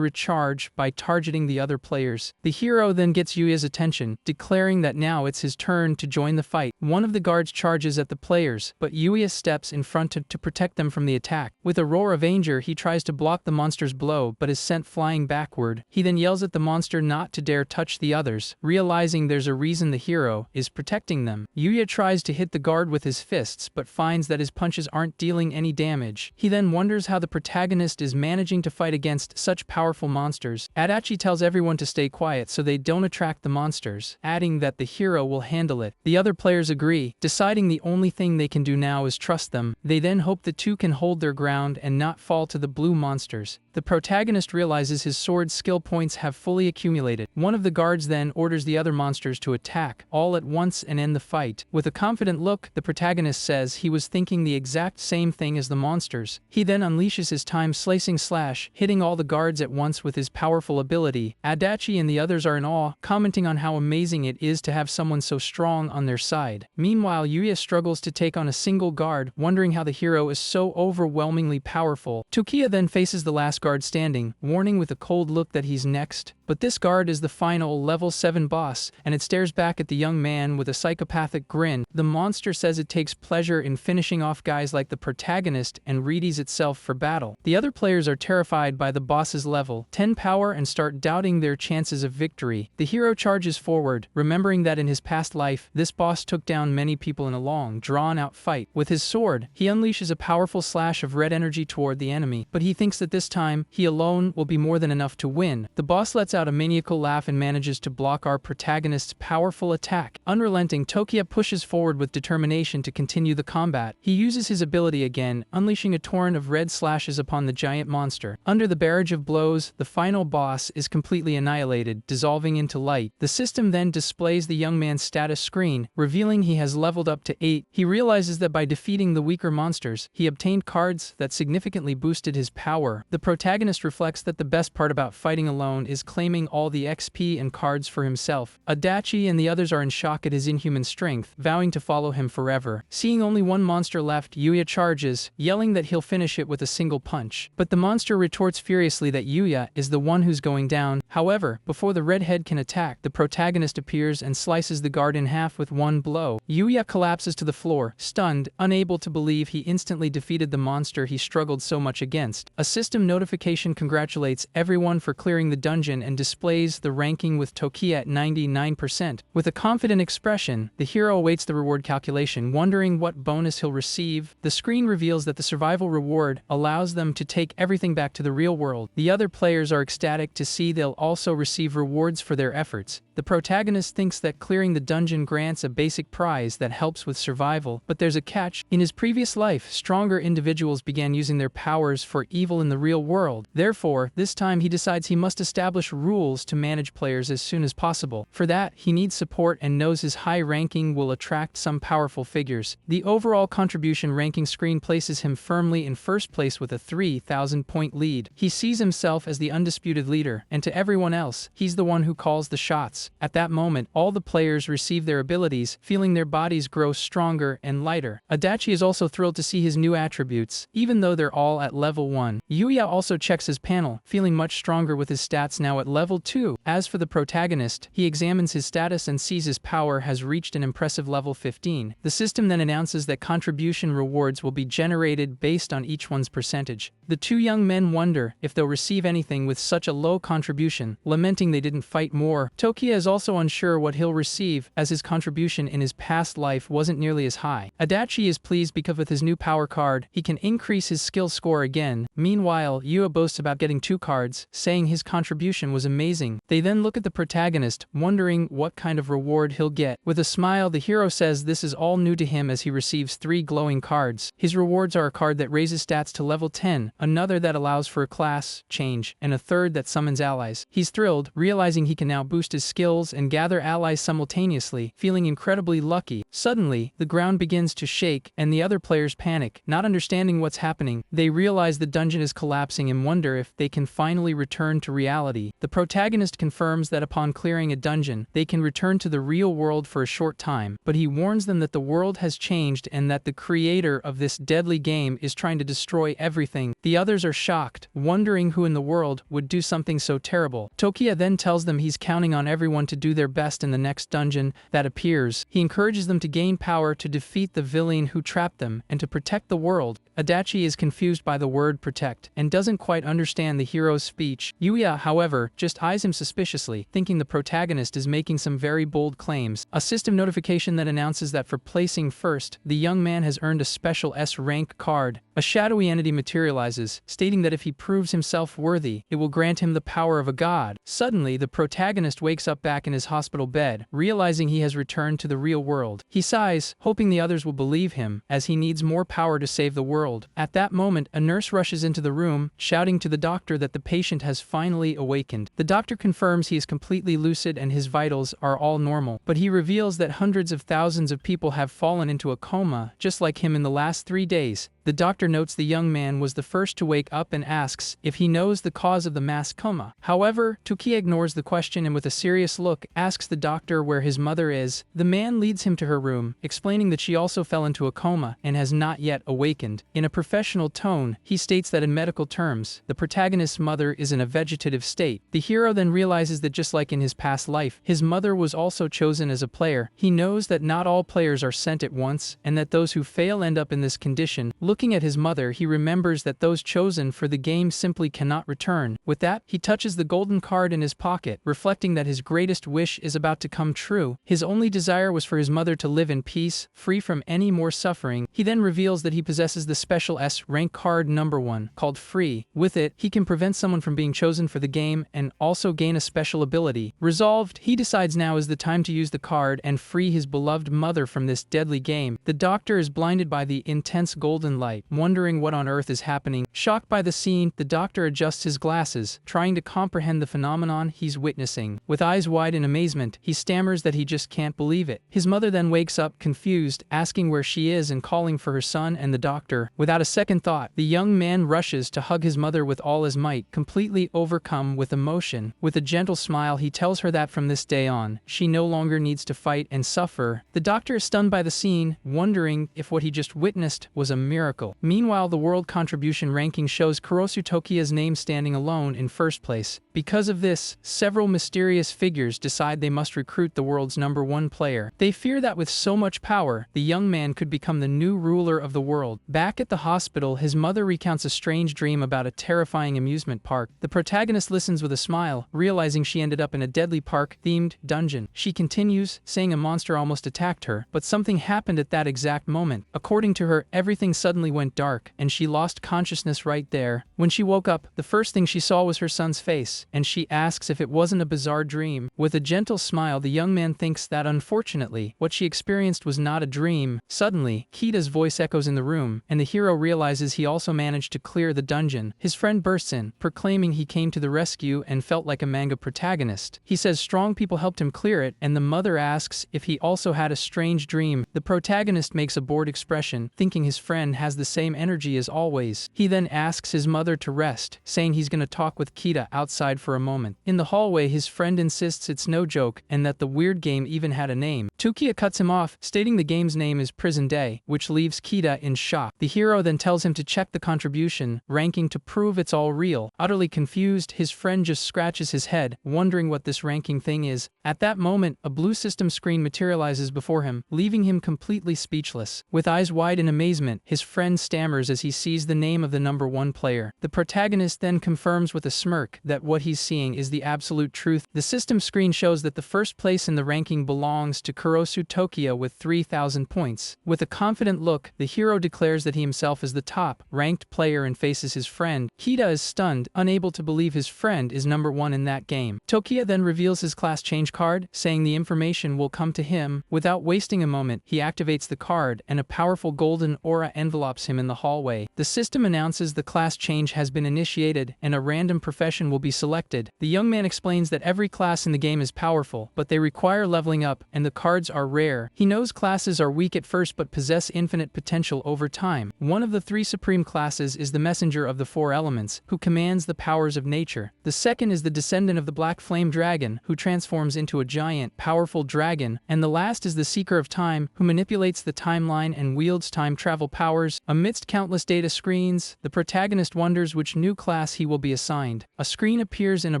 recharge by targeting the other players. The hero then gets Yuya's attention, declaring that now it's his turn to join the fight. One of the guards charges at the players, but Yuya steps in front to protect them from the attack. With a roar of anger, he tries to block the monster's blow, but is sent flying backward. He then yells at the monster not to dare touch the others, realizing there's a reason the hero is protecting them. Yuya tries to hit the guard with his fists, but finds that his punches aren't dealing any damage. He then wonders how the protagonist is managing to fight against such powerful monsters. Adachi tells everyone to stay quiet so they don't attract the monsters, adding that the hero will handle it. The other players agree, deciding the only thing they can do now is trust them. They then hope the two can hold their ground and not fall to the blue monsters. The protagonist realizes his sword skill points have fully accumulated. One of the guards then orders the other monsters to attack all at once and end the fight. With a confident look, the protagonist says he was thinking the exact same thing as the monsters. He then unleashes his time-slicing slash, hitting all the guards at once with his powerful ability. Adachi and the others are in awe, commenting on how amazing it is to have someone so strong on their side. Meanwhile, Yuya struggles to take on a single guard, wondering how the hero is so overwhelmingly powerful. Tokiya then faces the last guard standing, warning with a cold look that he's next. But this guard is the final level 7 boss, and it stares back at the young man with a psychopathic grin. The monster says it takes pleasure in finishing off guys like the protagonist and readies itself for battle. The other players are terrified by the boss's level 10 power and start doubting their chances of victory. The hero charges forward, remembering that in his past life, this boss took down many people in a long, drawn-out fight. With his sword, he unleashes a powerful slash of red energy toward the enemy, but he thinks that this time, he alone will be more than enough to win. The boss lets out a maniacal laugh and manages to block our protagonist's powerful attack. Unrelenting, Tokiya pushes forward with determination to continue the combat. He uses his ability again, unleashing a torrent of red slashes upon the giant monster. Under the barrage of blows, the final boss is completely annihilated, dissolving into light. The system then displays the young man's status screen, revealing he has leveled up to 8. He realizes that by defeating the weaker monsters, he obtained cards that significantly boosted his power. The protagonist reflects that the best part about fighting alone is claiming all the XP and cards for himself. Adachi and the others are in shock at his inhuman strength, vowing to follow him forever. Seeing only one monster left, Yuya charges, yelling that he'll finish it with a single punch. But the monster retorts furiously that Yuya is the one who's going down. However, before the redhead can attack, the protagonist appears and slices the guard in half with one blow. Yuya collapses to the floor, stunned, unable to believe he instantly defeated the monster he struggled so much against. A system notification congratulates everyone for clearing the dungeon and displays the ranking with Tokiya at 99%. With a confident expression, the hero awaits the reward calculation, wondering what bonus he'll receive. The screen reveals that the survival reward allows them to take everything back to the real world. The other players are ecstatic to see they'll also receive rewards for their efforts. The protagonist thinks that clearing the dungeon grants a basic prize that helps with survival, but there's a catch. In his previous life, stronger individuals began using their powers for evil in the real world. Therefore, this time he decides he must establish rules to manage players as soon as possible. For that, he needs support and knows his high ranking will attract some powerful figures. The overall contribution ranking screen places him firmly in first place with a 3,000-point lead. He sees himself as the undisputed leader, and to everyone else, he's the one who calls the shots. At that moment, all the players receive their abilities, feeling their bodies grow stronger stronger and lighter. Adachi is also thrilled to see his new attributes, even though they're all at level 1. Yuya also checks his panel, feeling much stronger with his stats now at level 2. As for the protagonist, he examines his status and sees his power has reached an impressive level 15. The system then announces that contribution rewards will be generated based on each one's percentage. The two young men wonder if they'll receive anything with such a low contribution, lamenting they didn't fight more. Tokiya is also unsure what he'll receive, as his contribution in his past life wasn't nearly as high. Adachi is pleased because with his new power card, he can increase his skill score again. Meanwhile, Yuya boasts about getting 2 cards, saying his contribution was amazing. They then look at the protagonist, wondering what kind of reward he'll get. With a smile, the hero says this is all new to him as he receives 3 glowing cards. His rewards are a card that raises stats to level 10, another that allows for a class change, and a third that summons allies. He's thrilled, realizing he can now boost his skills and gather allies simultaneously, feeling incredibly lucky. Suddenly, the ground begins to shake, and the other players panic. Not understanding what's happening, they realize the dungeon is collapsing and wonder if they can finally return to reality. The protagonist confirms that upon clearing a dungeon, they can return to the real world for a short time, but he warns them that the world has changed and that the creator of this deadly game is trying to destroy everything. The others are shocked, wondering who in the world would do something so terrible. Tokiya then tells them he's counting on everyone to do their best in the next dungeon that appears. He encourages them to gain power to defeat the villain who trapped them and to protect the world. Adachi is confused by the word protect and doesn't quite understand the hero's speech. Yuya, however, just eyes him suspiciously, thinking the protagonist is making some very bold claims. A system notification that announces that for placing first, the young man has earned a special S-rank card. A shadowy entity materializes, stating that if he proves himself worthy, it will grant him the power of a god. Suddenly, the protagonist wakes up back in his hospital bed, realizing he has returned to the real world. He sighs, hoping the others will believe him, as he needs more power to save the world. At that moment, a nurse rushes into the room, shouting to the doctor that the patient has finally awakened. The doctor confirms he is completely lucid and his vitals are all normal, but he reveals that hundreds of thousands of people have fallen into a coma, just like him in the last 3 days. The doctor notes the young man was the first to wake up and asks if he knows the cause of the mass coma. However, Tokiya ignores the question and with a serious look asks the doctor where his mother is. The man leads him to her room, explaining that she also fell into a coma and has not yet awakened. In a professional tone, he states that in medical terms, the protagonist's mother is in a vegetative state. The hero then realizes that just like in his past life, his mother was also chosen as a player. He knows that not all players are sent at once and that those who fail end up in this condition. Looking at his mother, he remembers that those chosen for the game simply cannot return. With that, he touches the golden card in his pocket, reflecting that his greatest wish is about to come true. His only desire was for his mother to live in peace, free from any more suffering. He then reveals that he possesses the special S-rank card number 1, called Free. With it, he can prevent someone from being chosen for the game and also gain a special ability. Resolved, he decides now is the time to use the card and free his beloved mother from this deadly game. The doctor is blinded by the intense golden light, wondering what on earth is happening. Shocked by the scene, the doctor adjusts his glasses, trying to comprehend the phenomenon he's witnessing. With eyes wide in amazement, he stammers that he just can't believe it. His mother then wakes up, confused, asking where she is and calling for her son and the doctor. Without a second thought, the young man rushes to hug his mother with all his might, completely overcome with emotion. With a gentle smile, he tells her that from this day on, she no longer needs to fight and suffer. The doctor is stunned by the scene, wondering if what he just witnessed was a miracle. Meanwhile, the world contribution ranking shows Kurosu Tokiya's name standing alone in first place. Because of this, several mysterious figures decide they must recruit the world's number 1 player. They fear that with so much power, the young man could become the new ruler of the world. Back at the hospital, his mother recounts a strange dream about a terrifying amusement park. The protagonist listens with a smile, realizing she ended up in a deadly park-themed dungeon. She continues, saying a monster almost attacked her, but something happened at that exact moment. According to her, everything suddenly went dark, and she lost consciousness right there. When she woke up, the first thing she saw was her son's face, and she asks if it wasn't a bizarre dream. With a gentle smile, the young man thinks that unfortunately, what she experienced was not a dream. Suddenly, Kita's voice echoes in the room, and the hero realizes he also managed to clear the dungeon. His friend bursts in, proclaiming he came to the rescue and felt like a manga protagonist. He says strong people helped him clear it, and the mother asks if he also had a strange dream. The protagonist makes a bored expression, thinking his friend hasn't has the same energy as always. He then asks his mother to rest, saying he's gonna talk with Kita outside for a moment. In the hallway, his friend insists it's no joke and that the weird game even had a name. Tukia cuts him off, stating the game's name is Prison Day, which leaves Kita in shock. The hero then tells him to check the contribution ranking to prove it's all real. Utterly confused, his friend just scratches his head, wondering what this ranking thing is. At that moment, a blue system screen materializes before him, leaving him completely speechless. With eyes wide in amazement, his friend stammers as he sees the name of the number 1 player. The protagonist then confirms with a smirk that what he's seeing is the absolute truth. The system screen shows that the first place in the ranking belongs to Kurosu Tokia with 3,000 points. With a confident look, the hero declares that he himself is the top-ranked player and faces his friend. Kita is stunned, unable to believe his friend is number 1 in that game. Tokia then reveals his class change card, saying the information will come to him. Without wasting a moment, he activates the card, and a powerful golden aura envelopes him in the hallway. The system announces the class change has been initiated, and a random profession will be selected. The young man explains that every class in the game is powerful, but they require leveling up, and the cards are rare. He knows classes are weak at first but possess infinite potential over time. One of the 3 supreme classes is the Messenger of the 4 Elements, who commands the powers of nature. The second is the Descendant of the Black Flame Dragon, who transforms into a giant, powerful dragon, and the last is the Seeker of Time, who manipulates the timeline and wields time travel powers. Amidst countless data screens, the protagonist wonders which new class he will be assigned. A screen appears in a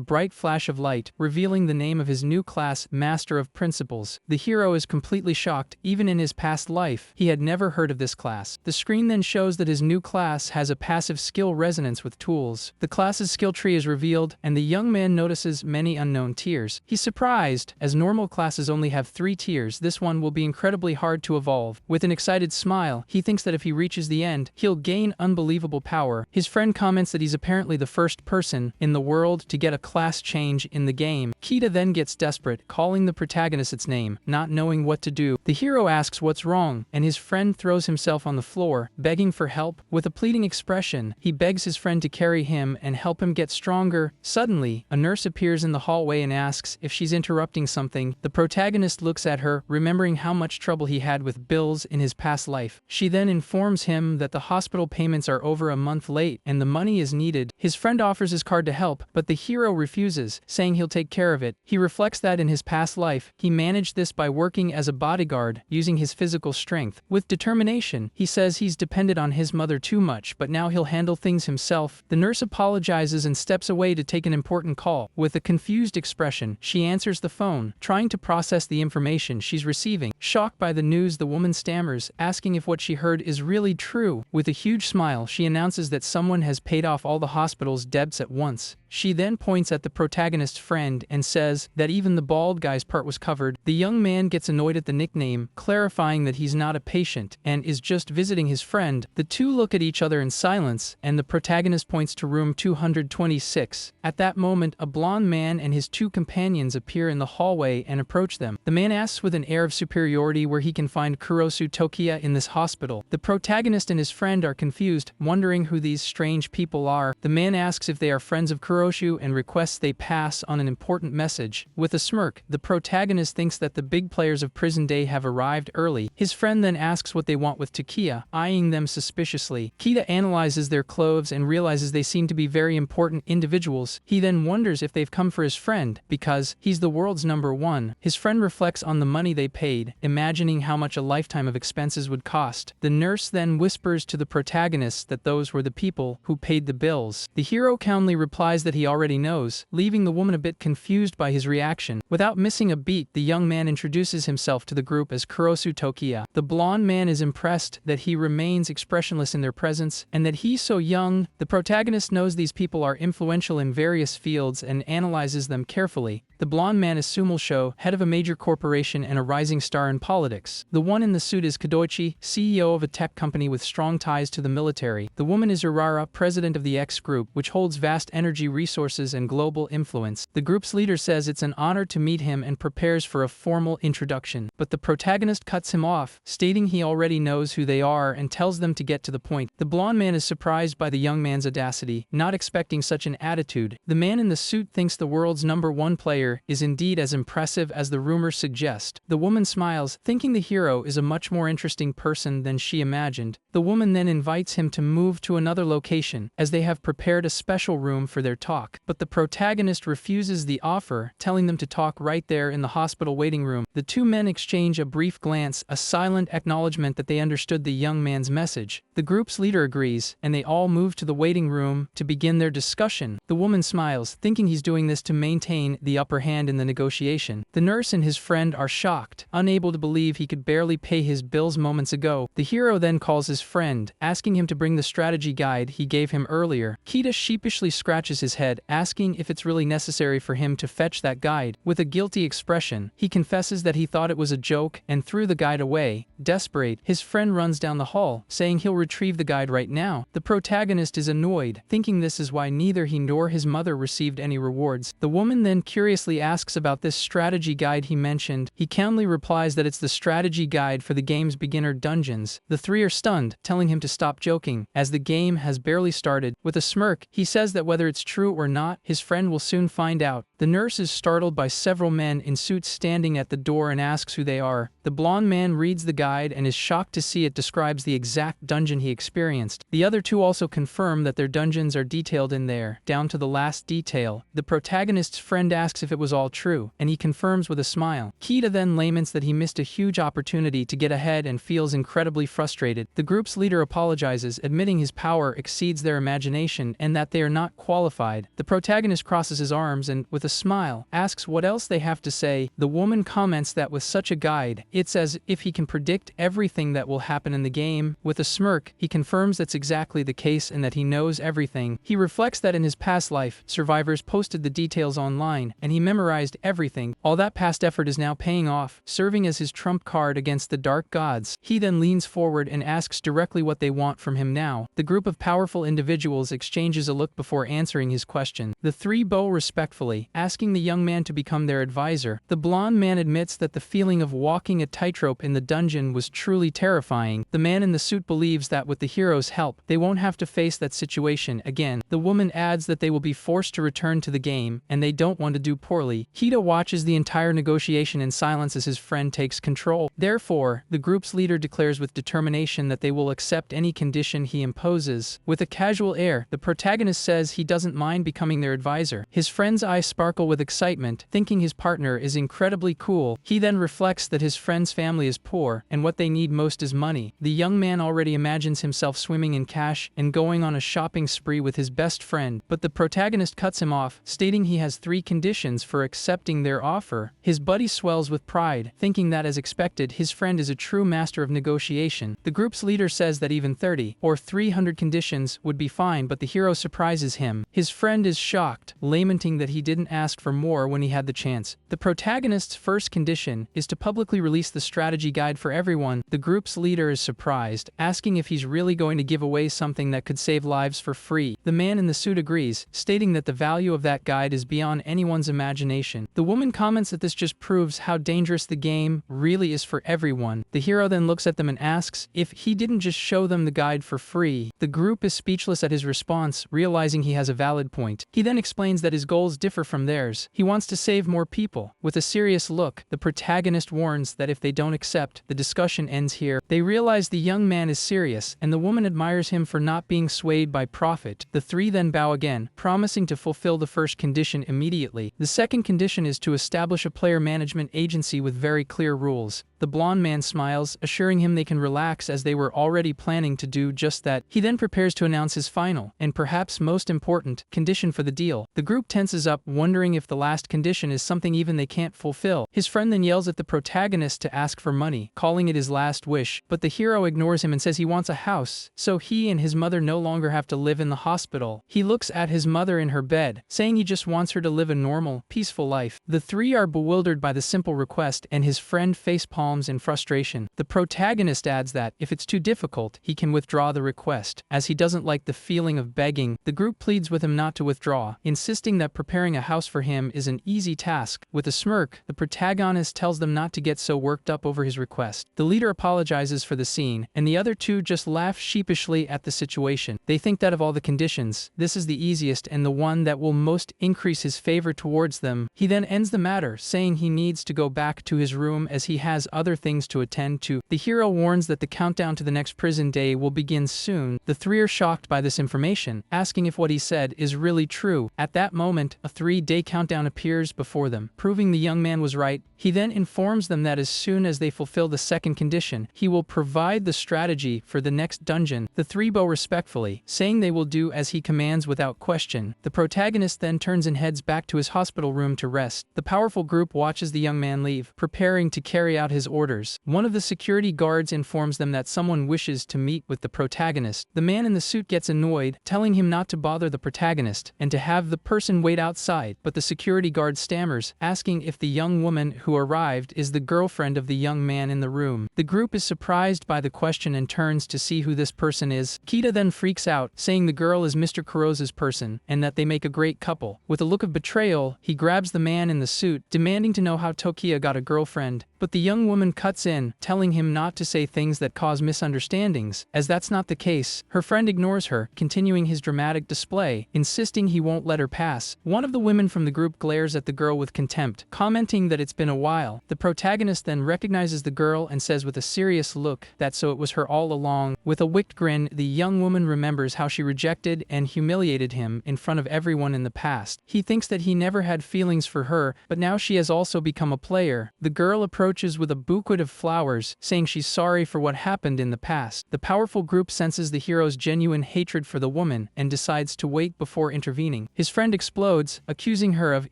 bright flash of light, revealing the name of his new class, Master of Principles. The hero is completely shocked. Even in his past life, he had never heard of this class. The screen then shows that his new class has a passive skill resonance with tools. The class's skill tree is revealed, and the young man notices many unknown tiers. He's surprised, as normal classes only have 3 tiers. This one will be incredibly hard to evolve. With an excited smile, he thinks that if he reaches the end, he'll gain unbelievable power. His friend comments that he's apparently the first person in the world to get a class change in the game. Kita then gets desperate, calling the protagonist its name, not knowing what to do. The hero asks what's wrong, and his friend throws himself on the floor, begging for help. With a pleading expression, he begs his friend to carry him and help him get stronger. Suddenly, a nurse appears in the hallway and asks if she's interrupting something. The protagonist looks at her, remembering how much trouble he had with bills in his past life. She then informs him that the hospital payments are over a month late and the money is needed. His friend offers his card to help, but the hero refuses, saying he'll take care of it. He reflects that in his past life, he managed this by working as a bodyguard, using his physical strength. With determination, he says he's depended on his mother too much, but now he'll handle things himself. The nurse apologizes and steps away to take an important call. With a confused expression, she answers the phone, trying to process the information she's receiving. Shocked by the news, the woman stammers, asking if what she heard is really true. With a huge smile, she announces that someone has paid off all the hospital's debts at once. She then points at the protagonist's friend and says that even the bald guy's part was covered. The young man gets annoyed at the nickname, clarifying that he's not a patient and is just visiting his friend. The two look at each other in silence, and the protagonist points to room 226. At that moment, a blonde man and his 2 companions appear in the hallway and approach them. The man asks with an air of superiority where he can find Kurosu Tokia in this hospital. The protagonist and his friend are confused, wondering who these strange people are. The man asks if they are friends of Kurosu and requests they pass on an important message. With a smirk, the protagonist thinks that the big players of Prison Day have arrived early. His friend then asks what they want with Tokia, eyeing them suspiciously. Kita analyzes their clothes and realizes they seem to be very important individuals. He then wonders if they've come for his friend, because he's the world's number 1. His friend reflects on the money they paid, imagining how much a lifetime of expenses would cost. The nurse then whispers to the protagonist that those were the people who paid the bills. The hero calmly replies that he already knows, leaving the woman a bit confused by his reaction. Without missing a beat, the young man introduces himself to the group as Kurosu Tokia. The blonde man is impressed that he remains expressionless in their presence, and that he's so young. The protagonist knows these people are influential in various fields and analyzes them carefully. The blonde man is Sumulsho, head of a major corporation and a rising star in politics. The one in the suit is Kadoichi, CEO of a tech company with strong ties to the military. The woman is Urara, president of the X Group, which holds vast energy resources resources and global influence. The group's leader says it's an honor to meet him and prepares for a formal introduction. But the protagonist cuts him off, stating he already knows who they are and tells them to get to the point. The blonde man is surprised by the young man's audacity, not expecting such an attitude. The man in the suit thinks the world's #1 player is indeed as impressive as the rumors suggest. The woman smiles, thinking the hero is a much more interesting person than she imagined. The woman then invites him to move to another location, as they have prepared a special room for their talk. But the protagonist refuses the offer, telling them to talk right there in the hospital waiting room. The two men exchange a brief glance, a silent acknowledgement that they understood the young man's message. The group's leader agrees, and they all move to the waiting room to begin their discussion. The woman smiles, thinking he's doing this to maintain the upper hand in the negotiation. The nurse and his friend are shocked, unable to believe he could barely pay his bills moments ago. The hero then calls his friend, asking him to bring the strategy guide he gave him earlier. Kita sheepishly scratches his head, asking if it's really necessary for him to fetch that guide. With a guilty expression, he confesses that he thought it was a joke and threw the guide away. Desperate, his friend runs down the hall, saying he'll retrieve the guide right now. The protagonist is annoyed, thinking this is why neither he nor his mother received any rewards. The woman then curiously asks about this strategy guide he mentioned. He calmly replies that it's the strategy guide for the game's beginner dungeons. The three are stunned, telling him to stop joking, as the game has barely started. With a smirk, he says that whether it's true or not, his friend will soon find out. The nurse is startled by several men in suits standing at the door and asks who they are. The blonde man reads the guide and is shocked to see it describes the exact dungeon he experienced. The other two also confirm that their dungeons are detailed in there, down to the last detail. The protagonist's friend asks if it was all true, and he confirms with a smile. Kita then laments that he missed a huge opportunity to get ahead and feels incredibly frustrated. The group's leader apologizes, admitting his power exceeds their imagination and that they are not qualified. The protagonist crosses his arms and, with a smile, asks what else they have to say. The woman comments that with such a guide, it's as if he can predict everything that will happen in the game. With a smirk, he confirms that's exactly the case and that he knows everything. He reflects that in his past life, survivors posted the details online, and he memorized everything. All that past effort is now paying off, serving as his trump card against the dark gods. He then leans forward and asks directly what they want from him now. The group of powerful individuals exchanges a look before answering his question. The three bow respectfully, asking the young man to become their advisor. The blonde man admits that the feeling of walking a tightrope in the dungeon was truly terrifying. The man in the suit believes that with the hero's help, they won't have to face that situation again. The woman adds that they will be forced to return to the game, and they don't want to do poorly. Kita watches the entire negotiation in silence as his friend takes control. Therefore, the group's leader declares with determination that they will accept any condition he imposes. With a casual air, the protagonist says he doesn't mind becoming their advisor. His friend's eyes sparkle with excitement, thinking his partner is incredibly cool. He then reflects that his friend's family is poor, and what they need most is money. The young man already imagines himself swimming in cash and going on a shopping spree with his best friend, but the protagonist cuts him off, stating he has 3 conditions for accepting their offer. His buddy swells with pride, thinking that as expected, his friend is a true master of negotiation. The group's leader says that even 30 or 300 conditions would be fine, but the hero surprises him. His friend is shocked, lamenting that he didn't ask for more when he had the chance. The protagonist's first condition is to publicly release the strategy guide for everyone. The group's leader is surprised, asking if he's really going to give away something that could save lives for free. The man in the suit agrees, stating that the value of that guide is beyond anyone's imagination. The woman comments that this just proves how dangerous the game really is for everyone. The hero then looks at them and asks if he didn't just show them the guide for free. The group is speechless at his response, realizing he has a valid point. He then explains that his goals differ from theirs. He wants to save more people. With a serious look, the protagonist warns that if they don't accept, the discussion ends here. They realize the young man is serious, and the woman admires him for not being swayed by profit. The three then bow again, promising to fulfill the first condition immediately. The second condition is to establish a player management agency with very clear rules. The blonde man smiles, assuring him they can relax as they were already planning to do just that. He then prepares to announce his final, and perhaps most important, condition for the deal. The group tenses up, wondering if the last condition is something even they can't fulfill. His friend then yells at the protagonist to ask for money, calling it his last wish, but the hero ignores him and says he wants a house, so he and his mother no longer have to live in the hospital. He looks at his mother in her bed, saying he just wants her to live a normal, peaceful life. The three are bewildered by the simple request, and his friend facepalms palms in frustration. The protagonist adds that, if it's too difficult, he can withdraw the request. As he doesn't like the feeling of begging, the group pleads with him not to withdraw, insisting that preparing a house for him is an easy task. With a smirk, the protagonist tells them not to get so worked up over his request. The leader apologizes for the scene, and the other two just laugh sheepishly at the situation. They think that of all the conditions, this is the easiest and the one that will most increase his favor towards them. He then ends the matter, saying he needs to go back to his room as he has other things to attend to. The hero warns that the countdown to the next prison day will begin soon. The three are shocked by this information, asking if what he said is really true. At that moment, a 3-day countdown appears before them, proving the young man was right. He then informs them that as soon as they fulfill the second condition, he will provide the strategy for the next dungeon. The three bow respectfully, saying they will do as he commands without question. The protagonist then turns and heads back to his hospital room to rest. The powerful group watches the young man leave, preparing to carry out his orders. One of the security guards informs them that someone wishes to meet with the protagonist. The man in the suit gets annoyed, telling him not to bother the protagonist and to have the person wait outside, but the security guard stammers, asking if the young woman who arrived is the girlfriend of the young man in the room. The group is surprised by the question and turns to see who this person is. Kita then freaks out, saying the girl is Mr. Kurosa's person and that they make a great couple. With a look of betrayal, he grabs the man in the suit, demanding to know how Tokia got a girlfriend. But the young woman cuts in, telling him not to say things that cause misunderstandings, as that's not the case. Her friend ignores her, continuing his dramatic display, insisting he won't let her pass. One of the women from the group glares at the girl with contempt, commenting that it's been a while. The protagonist then recognizes the girl and says with a serious look that so it was her all along. With a wicked grin, the young woman remembers how she rejected and humiliated him in front of everyone in the past. He thinks that he never had feelings for her, but now she has also become a player. The girl approaches with a bouquet of flowers, saying she's sorry for what happened in the past. The powerful group senses the hero's genuine hatred for the woman and decides to wait before intervening. His friend explodes, accusing her of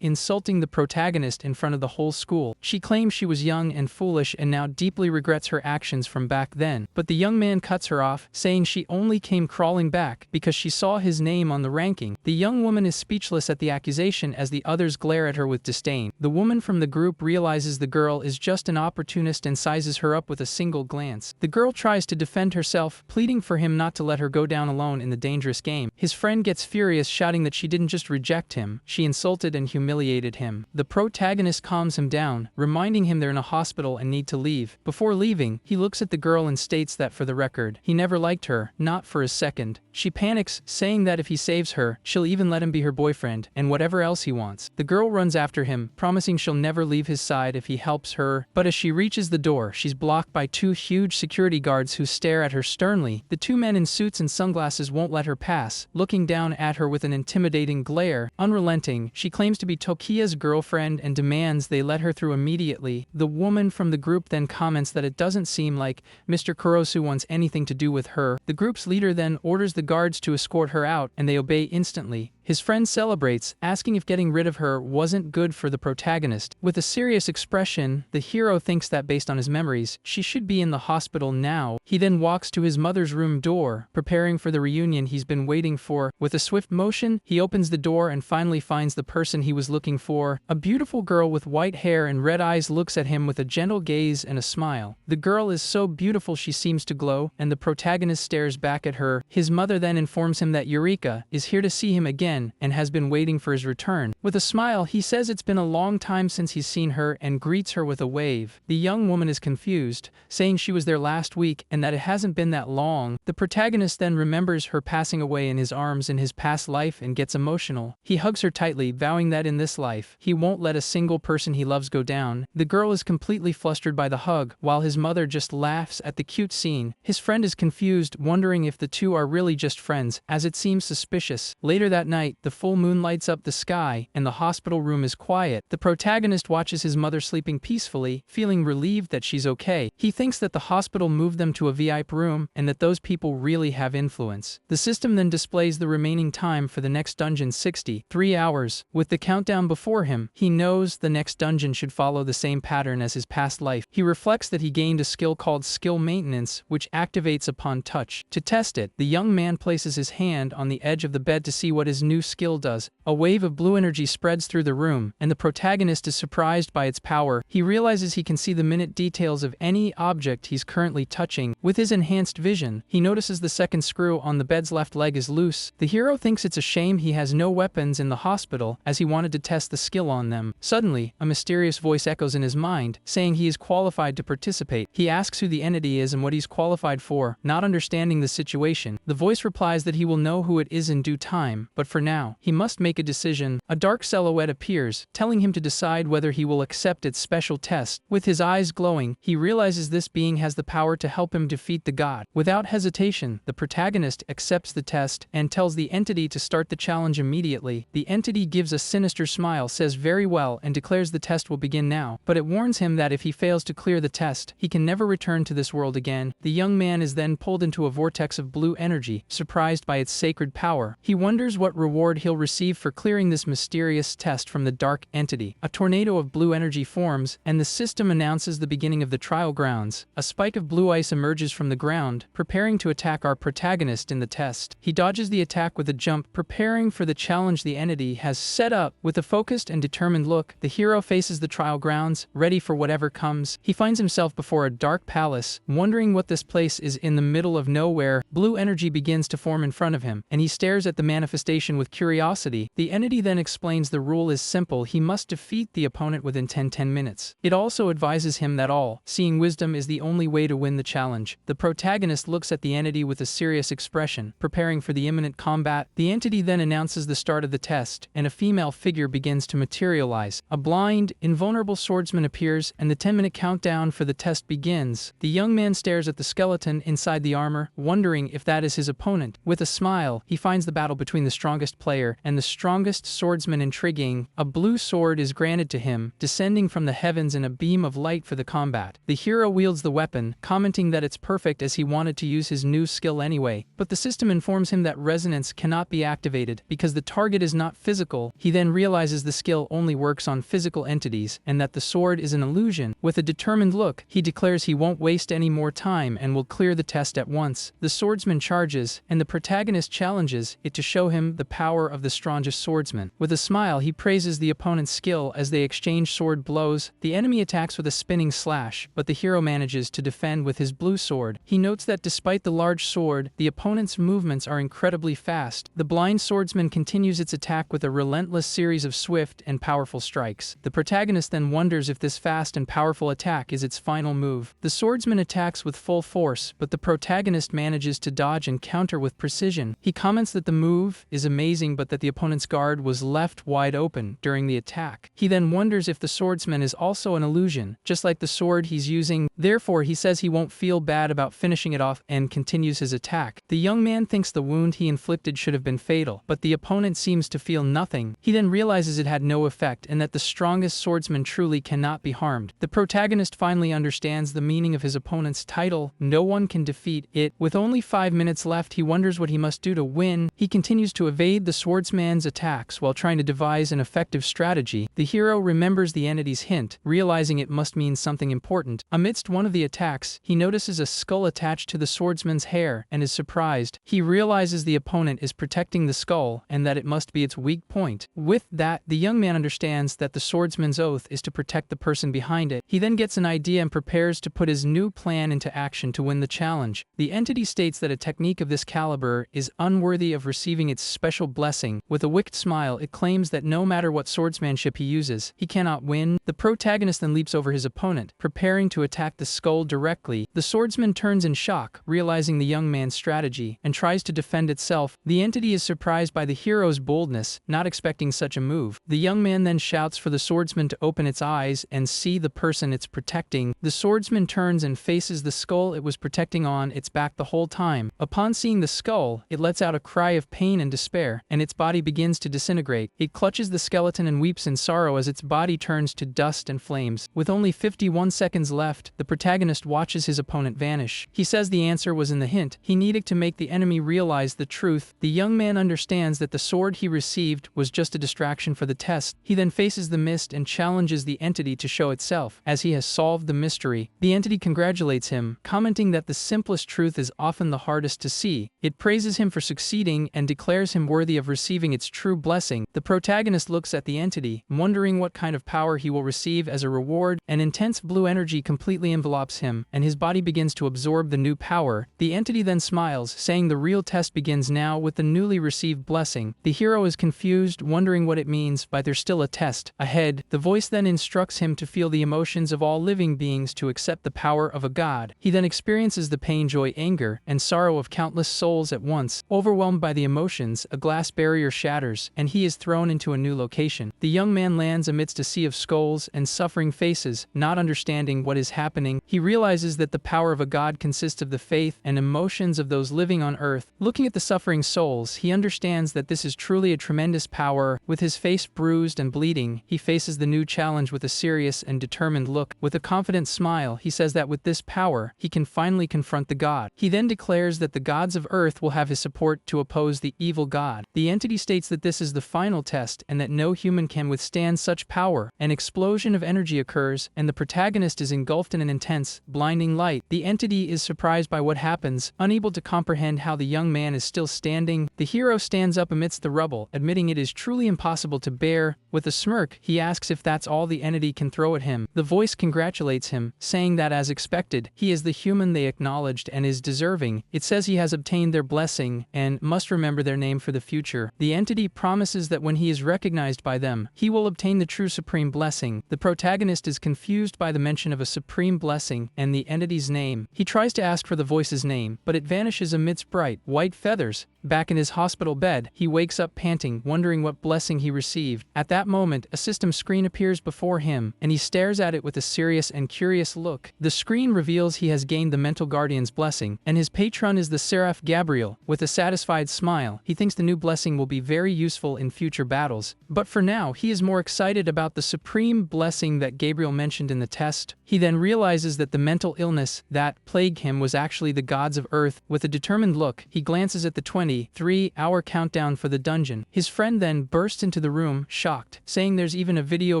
insulting the protagonist in front of the whole school. She claims she was young and foolish and now deeply regrets her actions from back then. But the young man cuts her off, saying she only came crawling back because she saw his name on the ranking. The young woman is speechless at the accusation as the others glare at her with disdain. The woman from the group realizes the girl is just an opportunist and sizes her up with a single glance. The girl tries to defend herself, pleading for him not to let her go down alone in the dangerous game. His friend gets furious, shouting that she didn't just reject him, she insulted and humiliated him. The protagonist calms him down, reminding him they're in a hospital and need to leave. Before leaving, he looks at the girl and states that for the record, he never liked her, not for a second. She panics, saying that if he saves her, she'll even let him be her boyfriend, and whatever else he wants. The girl runs after him, promising she'll never leave his side if he helps her, but as she reaches the door, she's blocked by two huge security guards who stare at her sternly. The two men in suits and sunglasses won't let her pass, looking down at her with an intimidating glare. Unrelenting, she claims to be Tokia's girlfriend and demands they let her through immediately. The woman from the group then comments that it doesn't seem like Mr. Kurosu wants anything to do with her. The group's leader then orders the guards to escort her out, and they obey instantly. His friend celebrates, asking if getting rid of her wasn't good for the protagonist. With a serious expression, the hero thinks that based on his memories, she should be in the hospital now. He then walks to his mother's room door, preparing for the reunion he's been waiting for. With a swift motion, he opens the door and finally finds the person he was looking for. A beautiful girl with white hair and red eyes looks at him with a gentle gaze and a smile. The girl is so beautiful she seems to glow, and the protagonist stares back at her. His mother then informs him that Eureka is here to see him again and has been waiting for his return. With a smile, he says it's been a long time since he's seen her and greets her with a wave. The young woman is confused, saying she was there last week and that it hasn't been that long. The protagonist then remembers her passing away in his arms in his past life and gets emotional. He hugs her tightly, vowing that in this life, he won't let a single person he loves go down. The girl is completely flustered by the hug, while his mother just laughs at the cute scene. His friend is confused, wondering if the two are really just friends, as it seems suspicious. Later that night, the full moon lights up the sky, and the hospital room is quiet. The protagonist watches his mother sleeping peacefully, feeling relieved that she's okay. He thinks that the hospital moved them to a VIP room, and that those people really have influence. The system then displays the remaining time for the next dungeon: 63 hours. With the countdown before him, he knows the next dungeon should follow the same pattern as his past life. He reflects that he gained a skill called Skill Maintenance, which activates upon touch. To test it, the young man places his hand on the edge of the bed to see what is new skill does. A wave of blue energy spreads through the room, and the protagonist is surprised by its power. He realizes he can see the minute details of any object he's currently touching. With his enhanced vision, he notices the second screw on the bed's left leg is loose. The hero thinks it's a shame he has no weapons in the hospital, as he wanted to test the skill on them. Suddenly, a mysterious voice echoes in his mind, saying he is qualified to participate. He asks who the entity is and what he's qualified for. Not understanding the situation, the voice replies that he will know who it is in due time, but for now, he must make a decision. A dark silhouette appears, telling him to decide whether he will accept its special test. With his eyes glowing, he realizes this being has the power to help him defeat the god. Without hesitation, the protagonist accepts the test and tells the entity to start the challenge immediately. The entity gives a sinister smile, says very well, and declares the test will begin now, but it warns him that if he fails to clear the test, he can never return to this world again. The young man is then pulled into a vortex of blue energy, surprised by its sacred power. He wonders what reward he'll receive for clearing this mysterious test from the dark entity. A tornado of blue energy forms, and the system announces the beginning of the trial grounds. A spike of blue ice emerges from the ground, preparing to attack our protagonist in the test. He dodges the attack with a jump, preparing for the challenge the entity has set up. With a focused and determined look, the hero faces the trial grounds, ready for whatever comes. He finds himself before a dark palace, wondering what this place is in the middle of nowhere. Blue energy begins to form in front of him, and he stares at the manifestation with curiosity. The entity then explains the rule is simple: he must defeat the opponent within 10 minutes. It also advises him that all-seeing wisdom is the only way to win the challenge. The protagonist looks at the entity with a serious expression, preparing for the imminent combat. The entity then announces the start of the test, and a female figure begins to materialize. A blind, invulnerable swordsman appears, and the 10-minute countdown for the test begins. The young man stares at the skeleton inside the armor, wondering if that is his opponent. With a smile, he finds the battle between the strongest player and the strongest swordsman intriguing. A blue sword is granted to him, descending from the heavens in a beam of light for the combat. The hero wields the weapon, commenting that it's perfect as he wanted to use his new skill anyway, but the system informs him that resonance cannot be activated because the target is not physical. He then realizes the skill only works on physical entities and that the sword is an illusion. With a determined look, he declares he won't waste any more time and will clear the test at once. The swordsman charges, and the protagonist challenges it to show him the power of the strongest swordsman. With a smile, he praises the opponent's skill as they exchange sword blows. The enemy attacks with a spinning slash, but the hero manages to defend with his blue sword. He notes that despite the large sword, the opponent's movements are incredibly fast. The blind swordsman continues its attack with a relentless series of swift and powerful strikes. The protagonist then wonders if this fast and powerful attack is its final move. The swordsman attacks with full force, but the protagonist manages to dodge and counter with precision. He comments that the move is amazing but that the opponent's guard was left wide open during the attack. He then wonders if the swordsman is also an illusion, just like the sword he's using. Therefore, he says he won't feel bad about finishing it off and continues his attack. The young man thinks the wound he inflicted should have been fatal, but the opponent seems to feel nothing. He then realizes it had no effect and that the strongest swordsman truly cannot be harmed. The protagonist finally understands the meaning of his opponent's title: no one can defeat it. With only 5 minutes left, he wonders what he must do to win. He continues to evade the swordsman's attacks while trying to devise an effective strategy. The hero remembers the entity's hint, realizing it must mean something important. Amidst one of the attacks, he notices a skull attached to the swordsman's hair and is surprised. He realizes the opponent is protecting the skull and that it must be its weak point. With that, the young man understands that the swordsman's oath is to protect the person behind it. He then gets an idea and prepares to put his new plan into action to win the challenge. The entity states that a technique of this caliber is unworthy of receiving its special blessing. With a wicked smile, it claims that no matter what swordsmanship he uses, he cannot win. The protagonist then leaps over his opponent, preparing to attack the skull directly. The swordsman turns in shock, realizing the young man's strategy, and tries to defend itself. The entity is surprised by the hero's boldness, not expecting such a move. The young man then shouts for the swordsman to open its eyes and see the person it's protecting. The swordsman turns and faces the skull it was protecting on its back the whole time. Upon seeing the skull, it lets out a cry of pain and despair, and its body begins to disintegrate. It clutches the skeleton and weeps in sorrow as its body turns to dust and flames. With only 51 seconds left, the protagonist watches his opponent vanish. He says the answer was in the hint. He needed to make the enemy realize the truth. The young man understands that the sword he received was just a distraction for the test. He then faces the mist and challenges the entity to show itself, as he has solved the mystery. The entity congratulates him, commenting that the simplest truth is often the hardest to see. It praises him for succeeding and declares him worthy worthy of receiving its true blessing. The protagonist looks at the entity, wondering what kind of power he will receive as a reward. An intense blue energy completely envelopes him, and his body begins to absorb the new power. The entity then smiles, saying the real test begins now with the newly received blessing. The hero is confused, wondering what it means, but there's still a test ahead. The voice then instructs him to feel the emotions of all living beings to accept the power of a god. He then experiences the pain, joy, anger, and sorrow of countless souls at once. Overwhelmed by the emotions, a glass barrier shatters, and he is thrown into a new location. The young man lands amidst a sea of skulls and suffering faces, not understanding what is happening. He realizes that the power of a god consists of the faith and emotions of those living on earth. Looking at the suffering souls, he understands that this is truly a tremendous power. With his face bruised and bleeding, he faces the new challenge with a serious and determined look. With a confident smile, he says that with this power, he can finally confront the god. He then declares that the gods of earth will have his support to oppose the evil god. The entity states that this is the final test and that no human can withstand such power. An explosion of energy occurs, and the protagonist is engulfed in an intense, blinding light. The entity is surprised by what happens, unable to comprehend how the young man is still standing. The hero stands up amidst the rubble, admitting it is truly impossible to bear. With a smirk, he asks if that's all the entity can throw at him. The voice congratulates him, saying that as expected, he is the human they acknowledged and is deserving. It says he has obtained their blessing and must remember their name for the future. The entity promises that when he is recognized by them, he will obtain the true supreme blessing. The protagonist is confused by the mention of a supreme blessing and the entity's name. He tries to ask for the voice's name, but it vanishes amidst bright, white feathers. Back in his hospital bed, he wakes up panting, wondering what blessing he received. At that moment, a system screen appears before him, and he stares at it with a serious and curious look. The screen reveals he has gained the mental guardian's blessing, and his patron is the seraph Gabriel. With a satisfied smile, he thinks the new blessing will be very useful in future battles. But for now, he is more excited about the supreme blessing that Gabriel mentioned in the test. He then realizes that the mental illness that plagued him was actually the gods of earth. With a determined look, he glances at the 23-hour countdown for the dungeon. His friend then bursts into the room, shocked, saying there's even a video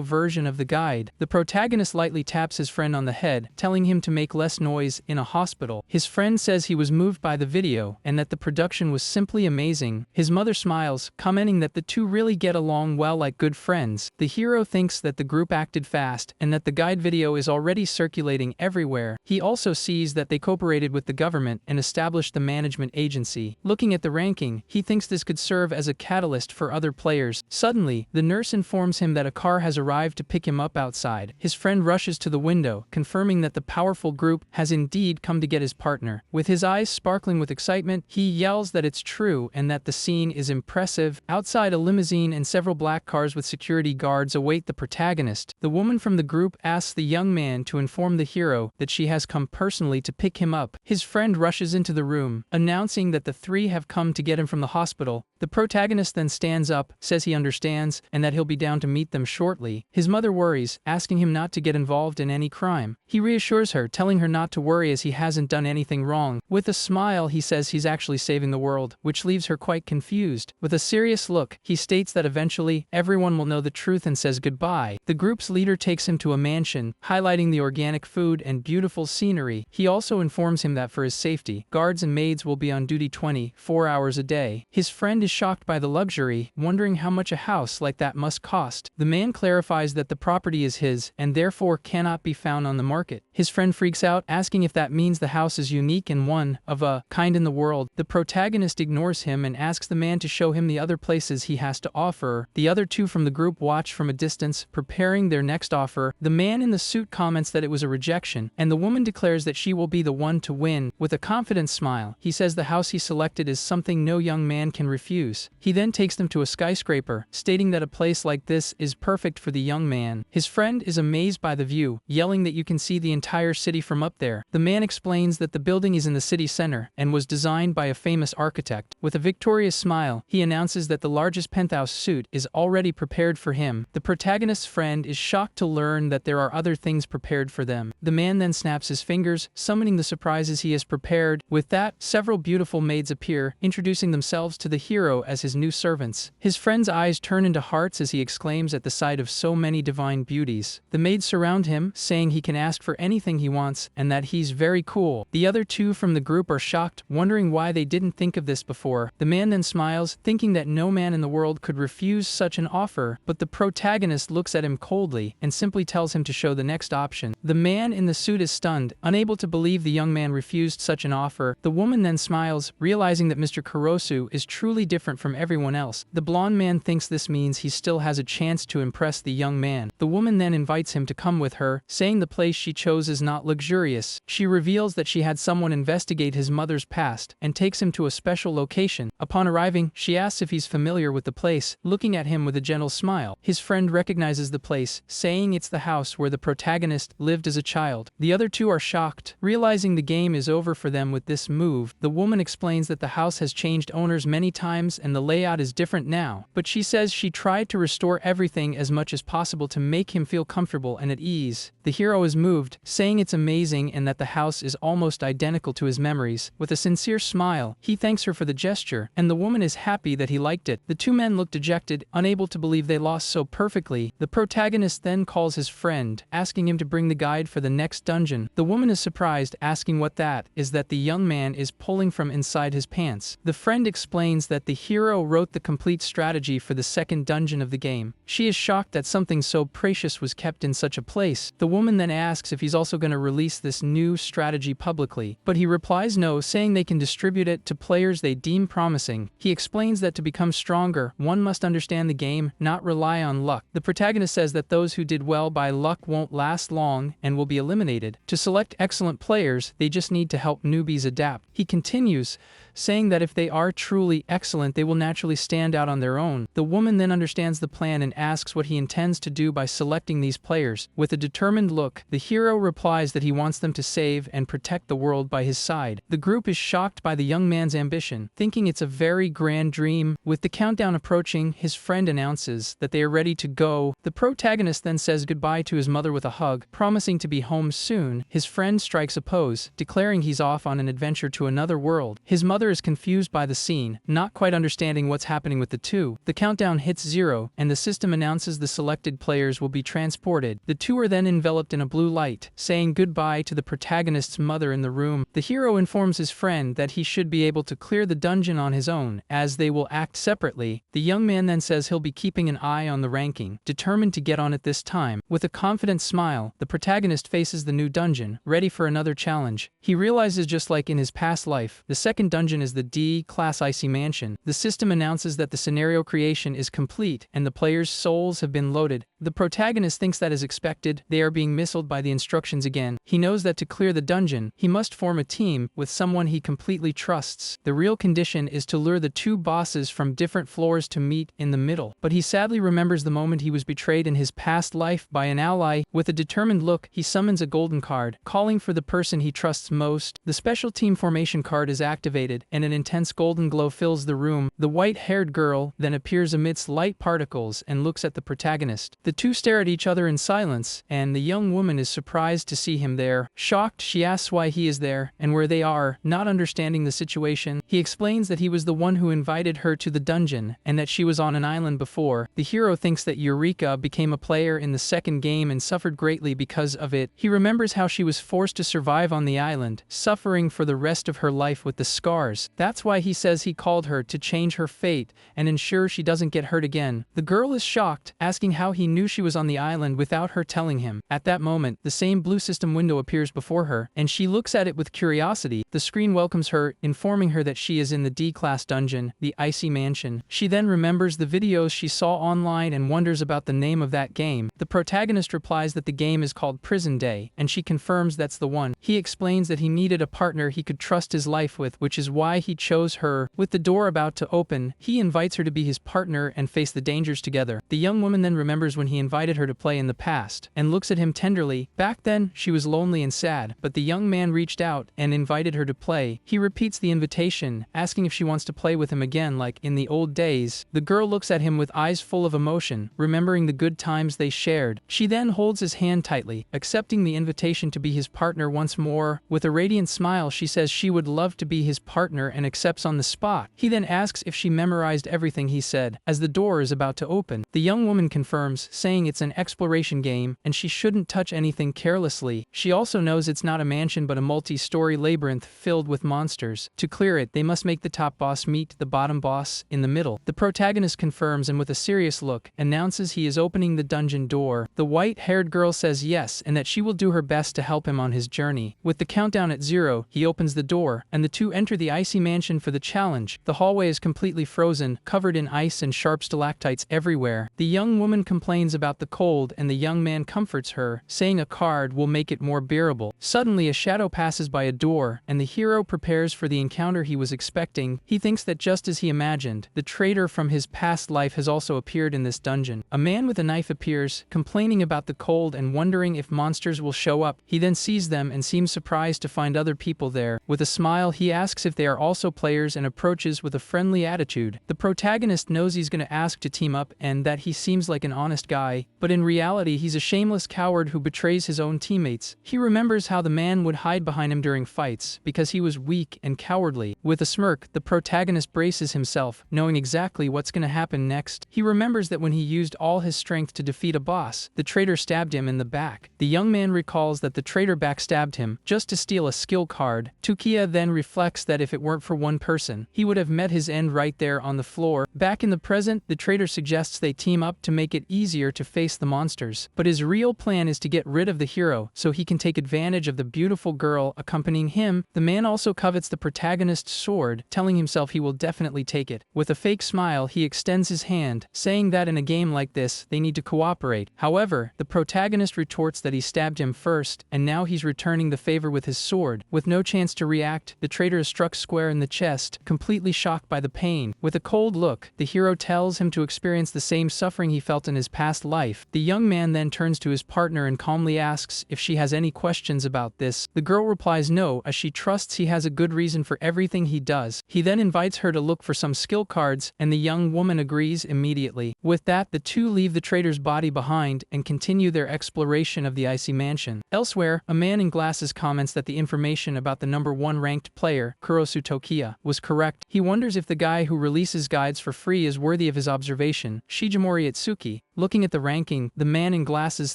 version of the guide. The protagonist lightly taps his friend on the head, telling him to make less noise in a hospital. His friend says he was moved by the video and that the production was simply amazing. His mother smiles, commenting that the two really get along well like good friends. The hero thinks that the group acted fast and that the guide video is already circulating everywhere. He also sees that they cooperated with the government and established the management agency. Looking at the ranking, he thinks this could serve as a catalyst for other players. Suddenly, the nurse informs him that a car has arrived to pick him up outside. His friend rushes to the window, confirming that the powerful group has indeed come to get his partner. With his eyes sparkling with excitement, he yells that it's true and that the scene is impressive. Outside, a limousine and several black cars with security guards await the protagonist. The woman from the group asks the young man to inform the hero that she has come personally to pick him up. His friend rushes into the room, announcing that the three have come to get him from the hospital. The protagonist then stands up, says he understands, and that he'll be down to meet them shortly. His mother worries, asking him not to get involved in any crime. He reassures her, telling her not to worry as he hasn't done anything wrong. With a smile, he says he's actually saving the world, which leaves her quite confused. With a serious look, he states that eventually, everyone will know the truth and says goodbye. The group's leader takes him to a mansion, highlighting the organic food and beautiful scenery. He also informs him that for his safety, guards and maids will be on duty 24 hours a day. His friend is shocked by the luxury, wondering how much a house like that must cost. The man clarifies that the property is his and therefore cannot be found on the market. His friend freaks out, asking if that means the house is unique and one of a kind in the world. The protagonist ignores him and asks the man to show him the other places he has to offer. The other two from the group watch from a distance, preparing their next offer. The man in the suit comments that it was a rejection, and the woman declares that she will be the one to win. With a confident smile, he says the house he selected is something no young man can refuse. He then takes them to a skyscraper, stating that a place like this is perfect for the young man. His friend is amazed by the view, yelling that you can see the entire city from up there. The man explains that the building is in the city center and was designed by a famous architect. With a victorious smile, he announces that the largest penthouse suite is already prepared for him. The protagonist's friend is shocked to learn that there are other things prepared for them. The man then snaps his fingers, summoning the surprises he has prepared. With that, several beautiful maids appear, introducing introducing themselves to the hero as his new servants. His friend's eyes turn into hearts as he exclaims at the sight of so many divine beauties. The maids surround him, saying he can ask for anything he wants and that he's very cool. The other two from the group are shocked, wondering why they didn't think of this before. The man then smiles, thinking that no man in the world could refuse such an offer, but the protagonist looks at him coldly and simply tells him to show the next option. The man in the suit is stunned, unable to believe the young man refused such an offer. The woman then smiles, realizing that Mr. Kurosu is truly different from everyone else. The blonde man thinks this means he still has a chance to impress the young man. The woman then invites him to come with her, saying the place she chose is not luxurious. She reveals that she had someone investigate his mother's past and takes him to a special location. Upon arriving, she asks if he's familiar with the place, looking at him with a gentle smile. His friend recognizes the place, saying it's the house where the protagonist lived as a child. The other two are shocked, realizing the game is over for them with this move. The woman explains that the house has changed owners many times and the layout is different now, but she says she tried to restore everything as much as possible to make him feel comfortable and at ease. The hero is moved, saying it's amazing and that the house is almost identical to his memories. With a sincere smile, he thanks her for the gesture, and the woman is happy that he liked it. The two men look dejected, unable to believe they lost so perfectly. The protagonist then calls his friend, asking him to bring the guide for the next dungeon. The woman is surprised, asking what that is that the young man is pulling from inside his pants. The friend explains that the hero wrote the complete strategy for the second dungeon of the game. She is shocked that something so precious was kept in such a place. The woman then asks if he's also going to release this new strategy publicly, but he replies no, saying they can distribute it to players they deem promising. He explains that to become stronger, one must understand the game, not rely on luck. The protagonist says that those who did well by luck won't last long and will be eliminated. To select excellent players, they just need to help newbies adapt. He continues, saying that if they are truly excellent, they will naturally stand out on their own. The woman then understands the plan and asks what he intends to do by selecting these players. With a determined look, the hero replies that he wants them to save and protect the world by his side. The group is shocked by the young man's ambition, thinking it's a very grand dream. With the countdown approaching, his friend announces that they are ready to go. The protagonist then says goodbye to his mother with a hug, promising to be home soon. His friend strikes a pose, declaring he's off on an adventure to another world. His mother is confused by the scene, not quite understanding what's happening with the two. The countdown hits 0, and the system announces the selected players will be transported. The two are then enveloped in a blue light, saying goodbye to the protagonist's mother in the room. The hero informs his friend that he should be able to clear the dungeon on his own, as they will act separately. The young man then says he'll be keeping an eye on the ranking, determined to get on it this time. With a confident smile, the protagonist faces the new dungeon, ready for another challenge. He realizes, just like in his past life, the second dungeon is the D-class icy mansion. The system announces that the scenario creation is complete and the players' souls have been loaded. The protagonist thinks that as expected, they are being missiled by the instructions again. He knows that to clear the dungeon, he must form a team with someone he completely trusts. The real condition is to lure the two bosses from different floors to meet in the middle. But he sadly remembers the moment he was betrayed in his past life by an ally. With a determined look, he summons a golden card, calling for the person he trusts most. The special team formation card is activated, and an intense golden glow fills the room. The white-haired girl then appears amidst light particles and looks at the protagonist. The two stare at each other in silence, and the young woman is surprised to see him there. Shocked, she asks why he is there and where they are. Not understanding the situation, he explains that he was the one who invited her to the dungeon and that she was on an island before. The hero thinks that Eureka became a player in the second game and suffered greatly because of it. He remembers how she was forced to survive on the island, suffering for the rest of her life with the scars. That's why he says he called her to change her fate and ensure she doesn't get hurt again. The girl is shocked, asking how he knew she was on the island without her telling him. At that moment, the same blue system window appears before her, and she looks at it with curiosity. The screen welcomes her, informing her that she is in the D-class dungeon, the Icy Mansion. She then remembers the videos she saw online and wonders about the name of that game. The protagonist replies that the game is called Prison Day, and she confirms that's the one. He explains that he needed a partner he could trust his life with, which is why he chose her. With the door about to open, he invites her to be his partner and face the dangers together. The young woman then remembers when he invited her to play in the past, and looks at him tenderly. Back then, she was lonely and sad, but the young man reached out and invited her to play. He repeats the invitation, asking if she wants to play with him again like in the old days. The girl looks at him with eyes full of emotion, remembering the good times they shared. She then holds his hand tightly, accepting the invitation to be his partner once more. With a radiant smile, she says she would love to be his partner and accept accepts on the spot. He then asks if she memorized everything he said, as the door is about to open. The young woman confirms, saying it's an exploration game, and she shouldn't touch anything carelessly. She also knows it's not a mansion but a multi-story labyrinth filled with monsters. To clear it, they must make the top boss meet the bottom boss in the middle. The protagonist confirms and with a serious look, announces he is opening the dungeon door. The white-haired girl says yes and that she will do her best to help him on his journey. With the countdown at 0, he opens the door, and the two enter the icy mansion for the challenge. The hallway is completely frozen, covered in ice and sharp stalactites everywhere. The young woman complains about the cold and the young man comforts her, saying a card will make it more bearable. Suddenly a shadow passes by a door, and the hero prepares for the encounter he was expecting. He thinks that just as he imagined, the traitor from his past life has also appeared in this dungeon. A man with a knife appears, complaining about the cold and wondering if monsters will show up. He then sees them and seems surprised to find other people there. With a smile, he asks if they are also players and approaches with a friendly attitude. The protagonist knows he's going to ask to team up and that he seems like an honest guy, but in reality he's a shameless coward who betrays his own teammates. He remembers how the man would hide behind him during fights because he was weak and cowardly. With a smirk, the protagonist braces himself, knowing exactly what's going to happen next. He remembers that when he used all his strength to defeat a boss, the traitor stabbed him in the back. The young man recalls that the traitor backstabbed him just to steal a skill card. Tukia then reflects that if it weren't for one person, he would have met his end right there on the floor. Back in the present, the traitor suggests they team up to make it easier to face the monsters. But his real plan is to get rid of the hero so he can take advantage of the beautiful girl accompanying him. The man also covets the protagonist's sword, telling himself he will definitely take it. With a fake smile, he extends his hand, saying that in a game like this, they need to cooperate. However, the protagonist retorts that he stabbed him first, and now he's returning the favor with his sword. With no chance to react, the traitor is struck square in the chest, completely shocked by the pain. With a cold look, the hero tells him to experience the same suffering he felt in his past life. The young man then turns to his partner and calmly asks if she has any questions about this. The girl replies no, as she trusts he has a good reason for everything he does. He then invites her to look for some skill cards, and the young woman agrees immediately. With that, the two leave the traitor's body behind and continue their exploration of the icy mansion. Elsewhere, a man in glasses comments that the information about the #1 ranked player, Kurosu Tokiya, was correct. He wonders if the guy who releases guides for free is worthy of his observation. Shijimori Itsuki, looking at the ranking, the man in glasses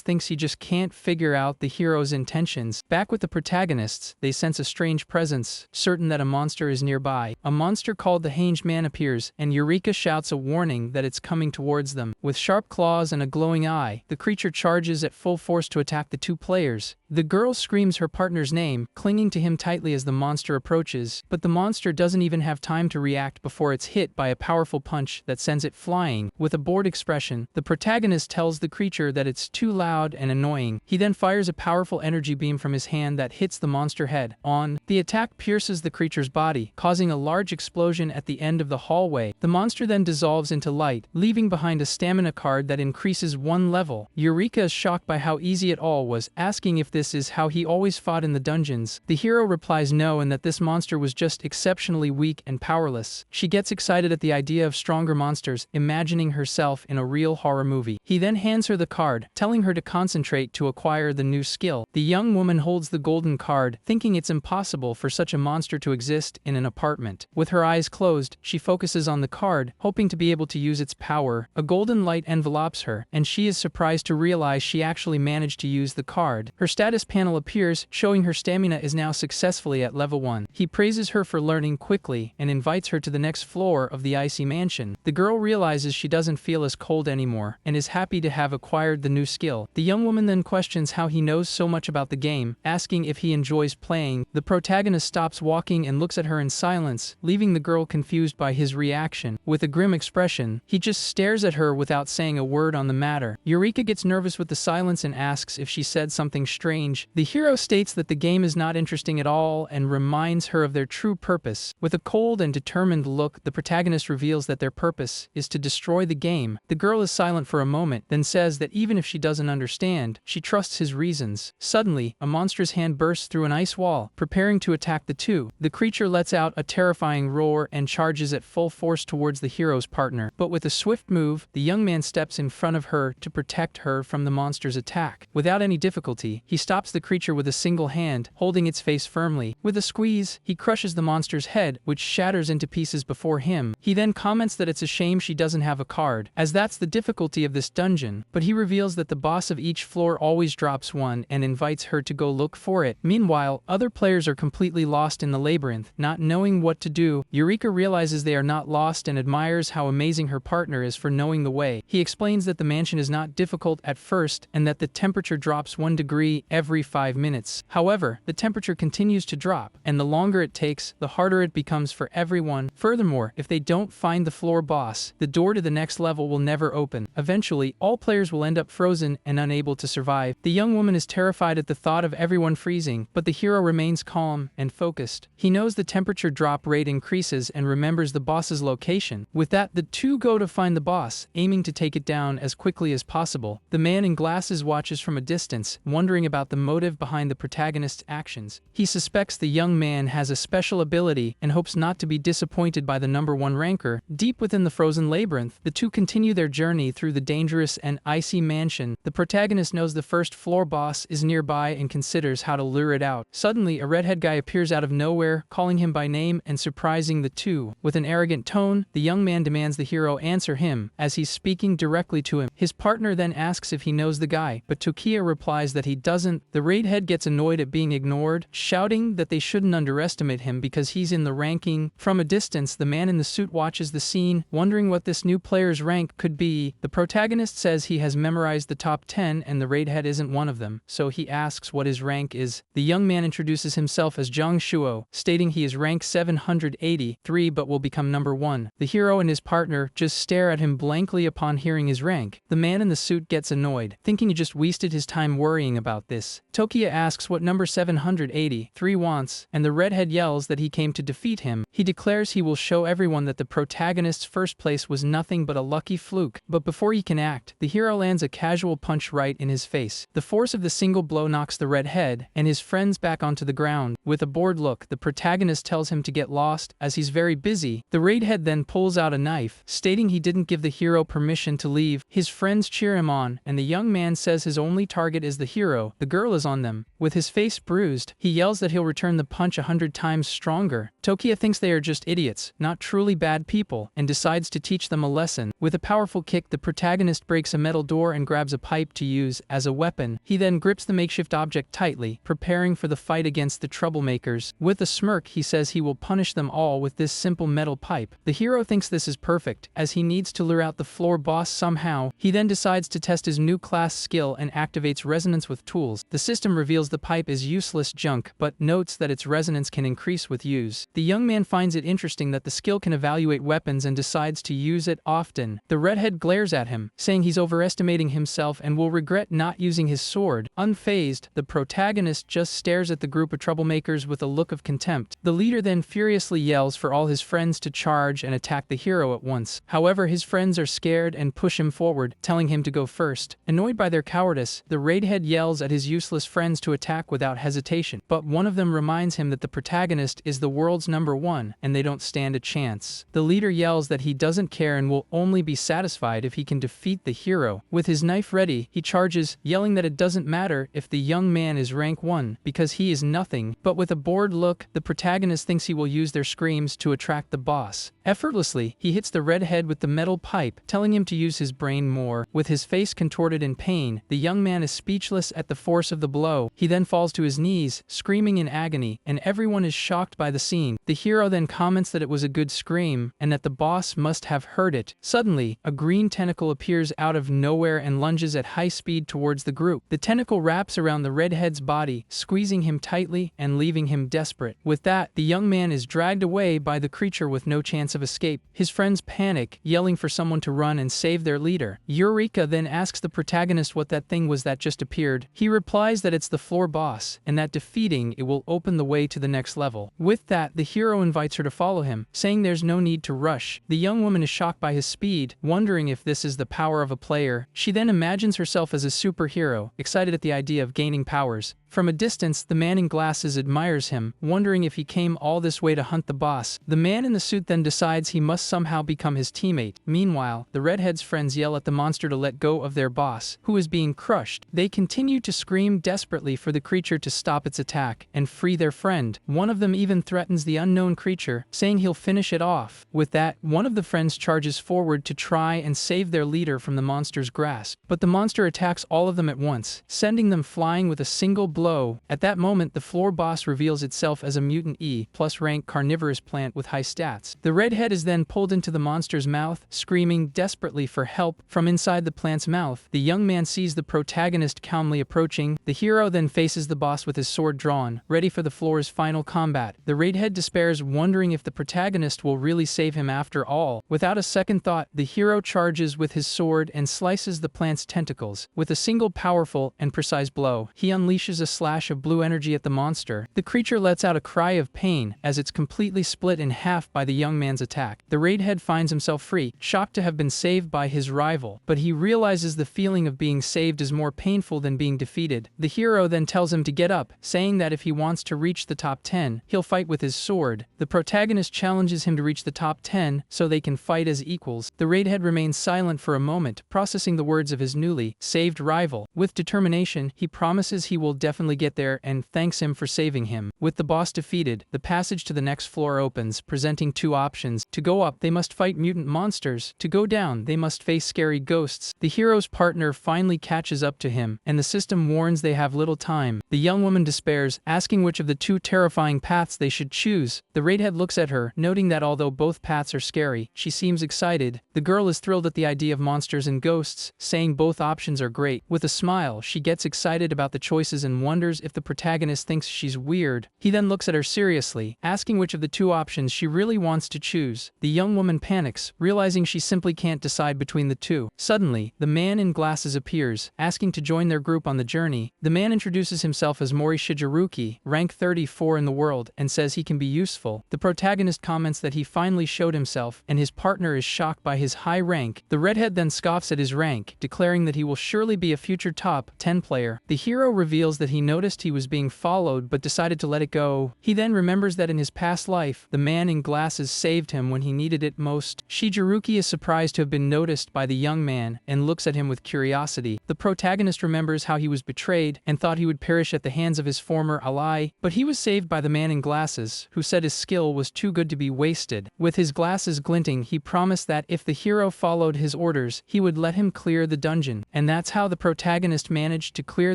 thinks he just can't figure out the hero's intentions. Back with the protagonists, they sense a strange presence, certain that a monster is nearby. A monster called the Hanged Man appears, and Eureka shouts a warning that it's coming towards them. With sharp claws and a glowing eye, the creature charges at full force to attack the two players. The girl screams her partner's name, clinging to him tightly as the monster approaches, but the monster doesn't even have time to react before it's hit by a powerful punch that sends it flying. With a bored expression, the protagonist tells the creature that it's too loud and annoying. He then fires a powerful energy beam from his hand that hits the monster head on. The attack pierces the creature's body, causing a large explosion at the end of the hallway. The monster then dissolves into light, leaving behind a stamina card that increases 1 level. Eureka is shocked by how easy it all was, asking if this is how he always fought in the dungeons. The hero replies no, and that this monster was just exceptionally weak and powerless. She gets excited at the idea of stronger monsters, imagining herself in a real horror movie. He then hands her the card, telling her to concentrate to acquire the new skill. The young woman holds the golden card, thinking it's impossible for such a monster to exist in an apartment. With her eyes closed, she focuses on the card, hoping to be able to use its power. A golden light envelopes her, and she is surprised to realize she actually managed to use the card. Her status panel appears, showing her stamina is now successfully at level 1. He praises her for learning quickly and invites her to the next floor of the icy mansion. The girl realizes she doesn't feel as cold anymore and is happy to have acquired the new skill. The young woman then questions how he knows so much about the game, asking if he enjoys playing. The protagonist stops walking and looks at her in silence, leaving the girl confused by his reaction. With a grim expression, he just stares at her without saying a word on the matter. Eureka gets nervous with the silence and asks if she said something strange. The hero states that the game is not interesting at all and reminds her of their true purpose. With a cold and determined look, the protagonist reveals that their purpose is to destroy the game. The girl is silent for for a moment, then says that even if she doesn't understand, she trusts his reasons. Suddenly, a monstrous hand bursts through an ice wall, preparing to attack the two. The creature lets out a terrifying roar and charges at full force towards the hero's partner. But with a swift move, the young man steps in front of her to protect her from the monster's attack. Without any difficulty, he stops the creature with a single hand, holding its face firmly. With a squeeze, he crushes the monster's head, which shatters into pieces before him. He then comments that it's a shame she doesn't have a card, as that's the difficulty of this dungeon, but he reveals that the boss of each floor always drops one and invites her to go look for it. Meanwhile, other players are completely lost in the labyrinth, not knowing what to do. Eureka realizes they are not lost and admires how amazing her partner is for knowing the way. He explains that the mansion is not difficult at first and that the temperature drops 1 degree every 5 minutes. However, the temperature continues to drop, and the longer it takes, the harder it becomes for everyone. Furthermore, if they don't find the floor boss, the door to the next level will never open. Eventually, all players will end up frozen and unable to survive. The young woman is terrified at the thought of everyone freezing, but the hero remains calm and focused. He knows the temperature drop rate increases and remembers the boss's location. With that, the two go to find the boss, aiming to take it down as quickly as possible. The man in glasses watches from a distance, wondering about the motive behind the protagonist's actions. He suspects the young man has a special ability and hopes not to be disappointed by the #1 ranker. Deep within the frozen labyrinth, the two continue their journey through the dangerous and icy mansion. The protagonist knows the first floor boss is nearby and considers how to lure it out. Suddenly, a redhead guy appears out of nowhere, calling him by name and surprising the two. With an arrogant tone, the young man demands the hero answer him, as he's speaking directly to him. His partner then asks if he knows the guy, but Tokiya replies that he doesn't. The redhead gets annoyed at being ignored, shouting that they shouldn't underestimate him because he's in the ranking. From a distance, the man in the suit watches the scene, wondering what this new player's rank could be. The protagonist says he has memorized the top 10 and the redhead isn't one of them, so he asks what his rank is. The young man introduces himself as Zhang Shuo, stating he is rank 783 but will become #1. The hero and his partner just stare at him blankly upon hearing his rank. The man in the suit gets annoyed, thinking he just wasted his time worrying about this. Tokiya asks what number 783 wants, and the redhead yells that he came to defeat him. He declares he will show everyone that the protagonist's first place was nothing but a lucky fluke. But before he can act, the hero lands a casual punch right in his face. The force of the single blow knocks the redhead and his friends back onto the ground. With a bored look, the protagonist tells him to get lost, as he's very busy. The redhead then pulls out a knife, stating he didn't give the hero permission to leave. His friends cheer him on, and the young man says his only target is the hero. The girl is on them. With his face bruised, he yells that he'll return the punch 100 times stronger. Tokiya thinks they are just idiots, not truly bad people, and decides to teach them a lesson. With a powerful kick, the protagonist breaks a metal door and grabs a pipe to use as a weapon. He then grips the makeshift object tightly, preparing for the fight against the troublemakers. With a smirk, he says he will punish them all with this simple metal pipe. The hero thinks this is perfect, as he needs to lure out the floor boss somehow. He then decides to test his new class skill and activates resonance with tools. The system reveals the pipe is useless junk, but notes that its resonance can increase with use. The young man finds it interesting that the skill can evaluate weapons and decides to use it often. The redhead glares at him, saying he's overestimating himself and will regret not using his sword. Unfazed, the protagonist just stares at the group of troublemakers with a look of contempt. The leader then furiously yells for all his friends to charge and attack the hero at once. However, his friends are scared and push him forward, telling him to go first. Annoyed by their cowardice, the redhead yells at his useless friends to attack without hesitation, but one of them reminds him that the protagonist is the world's #1 and they don't stand a chance. The leader yells that he doesn't care and will only be satisfied if he can defeat the hero. With his knife ready, he charges, yelling that it doesn't matter if the young man is rank 1 because he is nothing. But with a bored look, the protagonist thinks he will use their screams to attract the boss. Effortlessly, he hits the redhead with the metal pipe, telling him to use his brain more. With his face contorted in pain, the young man is speechless at the force of the blow. He then falls to his knees, screaming in agony, and everyone is shocked by the scene. The hero then comments that it was a good scream, and that the boss must have heard it. Suddenly, a green tentacle appears out of nowhere and lunges at high speed towards the group. The tentacle wraps around the redhead's body, squeezing him tightly and leaving him desperate. With that, the young man is dragged away by the creature with no chance of escape. His friends panic, yelling for someone to run and save their leader. Eureka then asks the protagonist what that thing was that just appeared. He replies that it's the floor boss, and that defeating it will open the way to the next level. With that, the hero invites her to follow him, saying there's no need to rush. The young woman is shocked by his speed, wondering if this is the power of a player. She then imagines herself as a superhero, excited at the idea of gaining powers. From a distance, the man in glasses admires him, wondering if he came all this way to hunt the boss. The man in the suit then decides he must somehow become his teammate. Meanwhile, the redhead's friends yell at the monster to let go of their boss, who is being crushed. They continue to scream desperately for the creature to stop its attack and free their friend. One of them even threatens the unknown creature, saying he'll finish it off. With that, one of the friends charges forward to try and save their leader from the monster's grasp. But the monster attacks all of them at once, sending them flying with a single blow. At that moment, the floor boss reveals itself as a mutant E+ rank carnivorous plant with high stats. The redhead is then pulled into the monster's mouth, screaming desperately for help. From inside the plant's mouth, the young man sees the protagonist calmly approaching. The hero then faces the boss with his sword drawn, ready for the floor's final combat. The redhead despairs, wondering if the protagonist will really save him after all. Without a second thought, the hero charges with his sword and slices the plant's tentacles. With a single powerful and precise blow, he unleashes a slash of blue energy at the monster. The creature lets out a cry of pain as it's completely split in half by the young man's attack. The redhead finds himself free, shocked to have been saved by his rival, but he realizes the feeling of being saved is more painful than being defeated. The hero then tells him to get up, saying that if he wants to reach the top 10, he'll fight with his sword. The protagonist challenges him to reach the top 10 so they can fight as equals. The redhead remains silent for a moment, processing the words of his newly saved rival. With determination, he promises he will definitely get there and thanks him for saving him. With the boss defeated, the passage to the next floor opens, presenting two options. To go up, they must fight mutant monsters. To go down, they must face scary ghosts. The hero's partner finally catches up to him, and the system warns they have little time. The young woman despairs, asking which of the two terrifying paths they should choose. The redhead looks at her, noting that although both paths are scary, she seems excited. The girl is thrilled at the idea of monsters and ghosts, saying both options are great. With a smile, she gets excited about the choices and wonders if the protagonist thinks she's weird. He then looks at her seriously, asking which of the two options she really wants to choose. The young woman panics, realizing she simply can't decide between the two. Suddenly, the man in glasses appears, asking to join their group on the journey. The man introduces himself as Mori Shigeruki, rank 34 in the world, and says he can be useful. The protagonist comments that he finally showed himself, and his partner is shocked by his high rank. The redhead then scoffs at his rank, declaring that he will surely be a future top 10 player. The hero reveals that he noticed he was being followed but decided to let it go. He then remembers that in his past life, the man in glasses saved him when he needed it most. Shigeruki is surprised to have been noticed by the young man and looks at him with curiosity. The protagonist remembers how he was betrayed and thought he would perish at the hands of his former ally, but he was saved by the man in glasses, who said his skill was too good to be wasted. With his glasses glinting, he promised that if the hero followed his orders, he would let him clear the dungeon. And that's how the protagonist managed to clear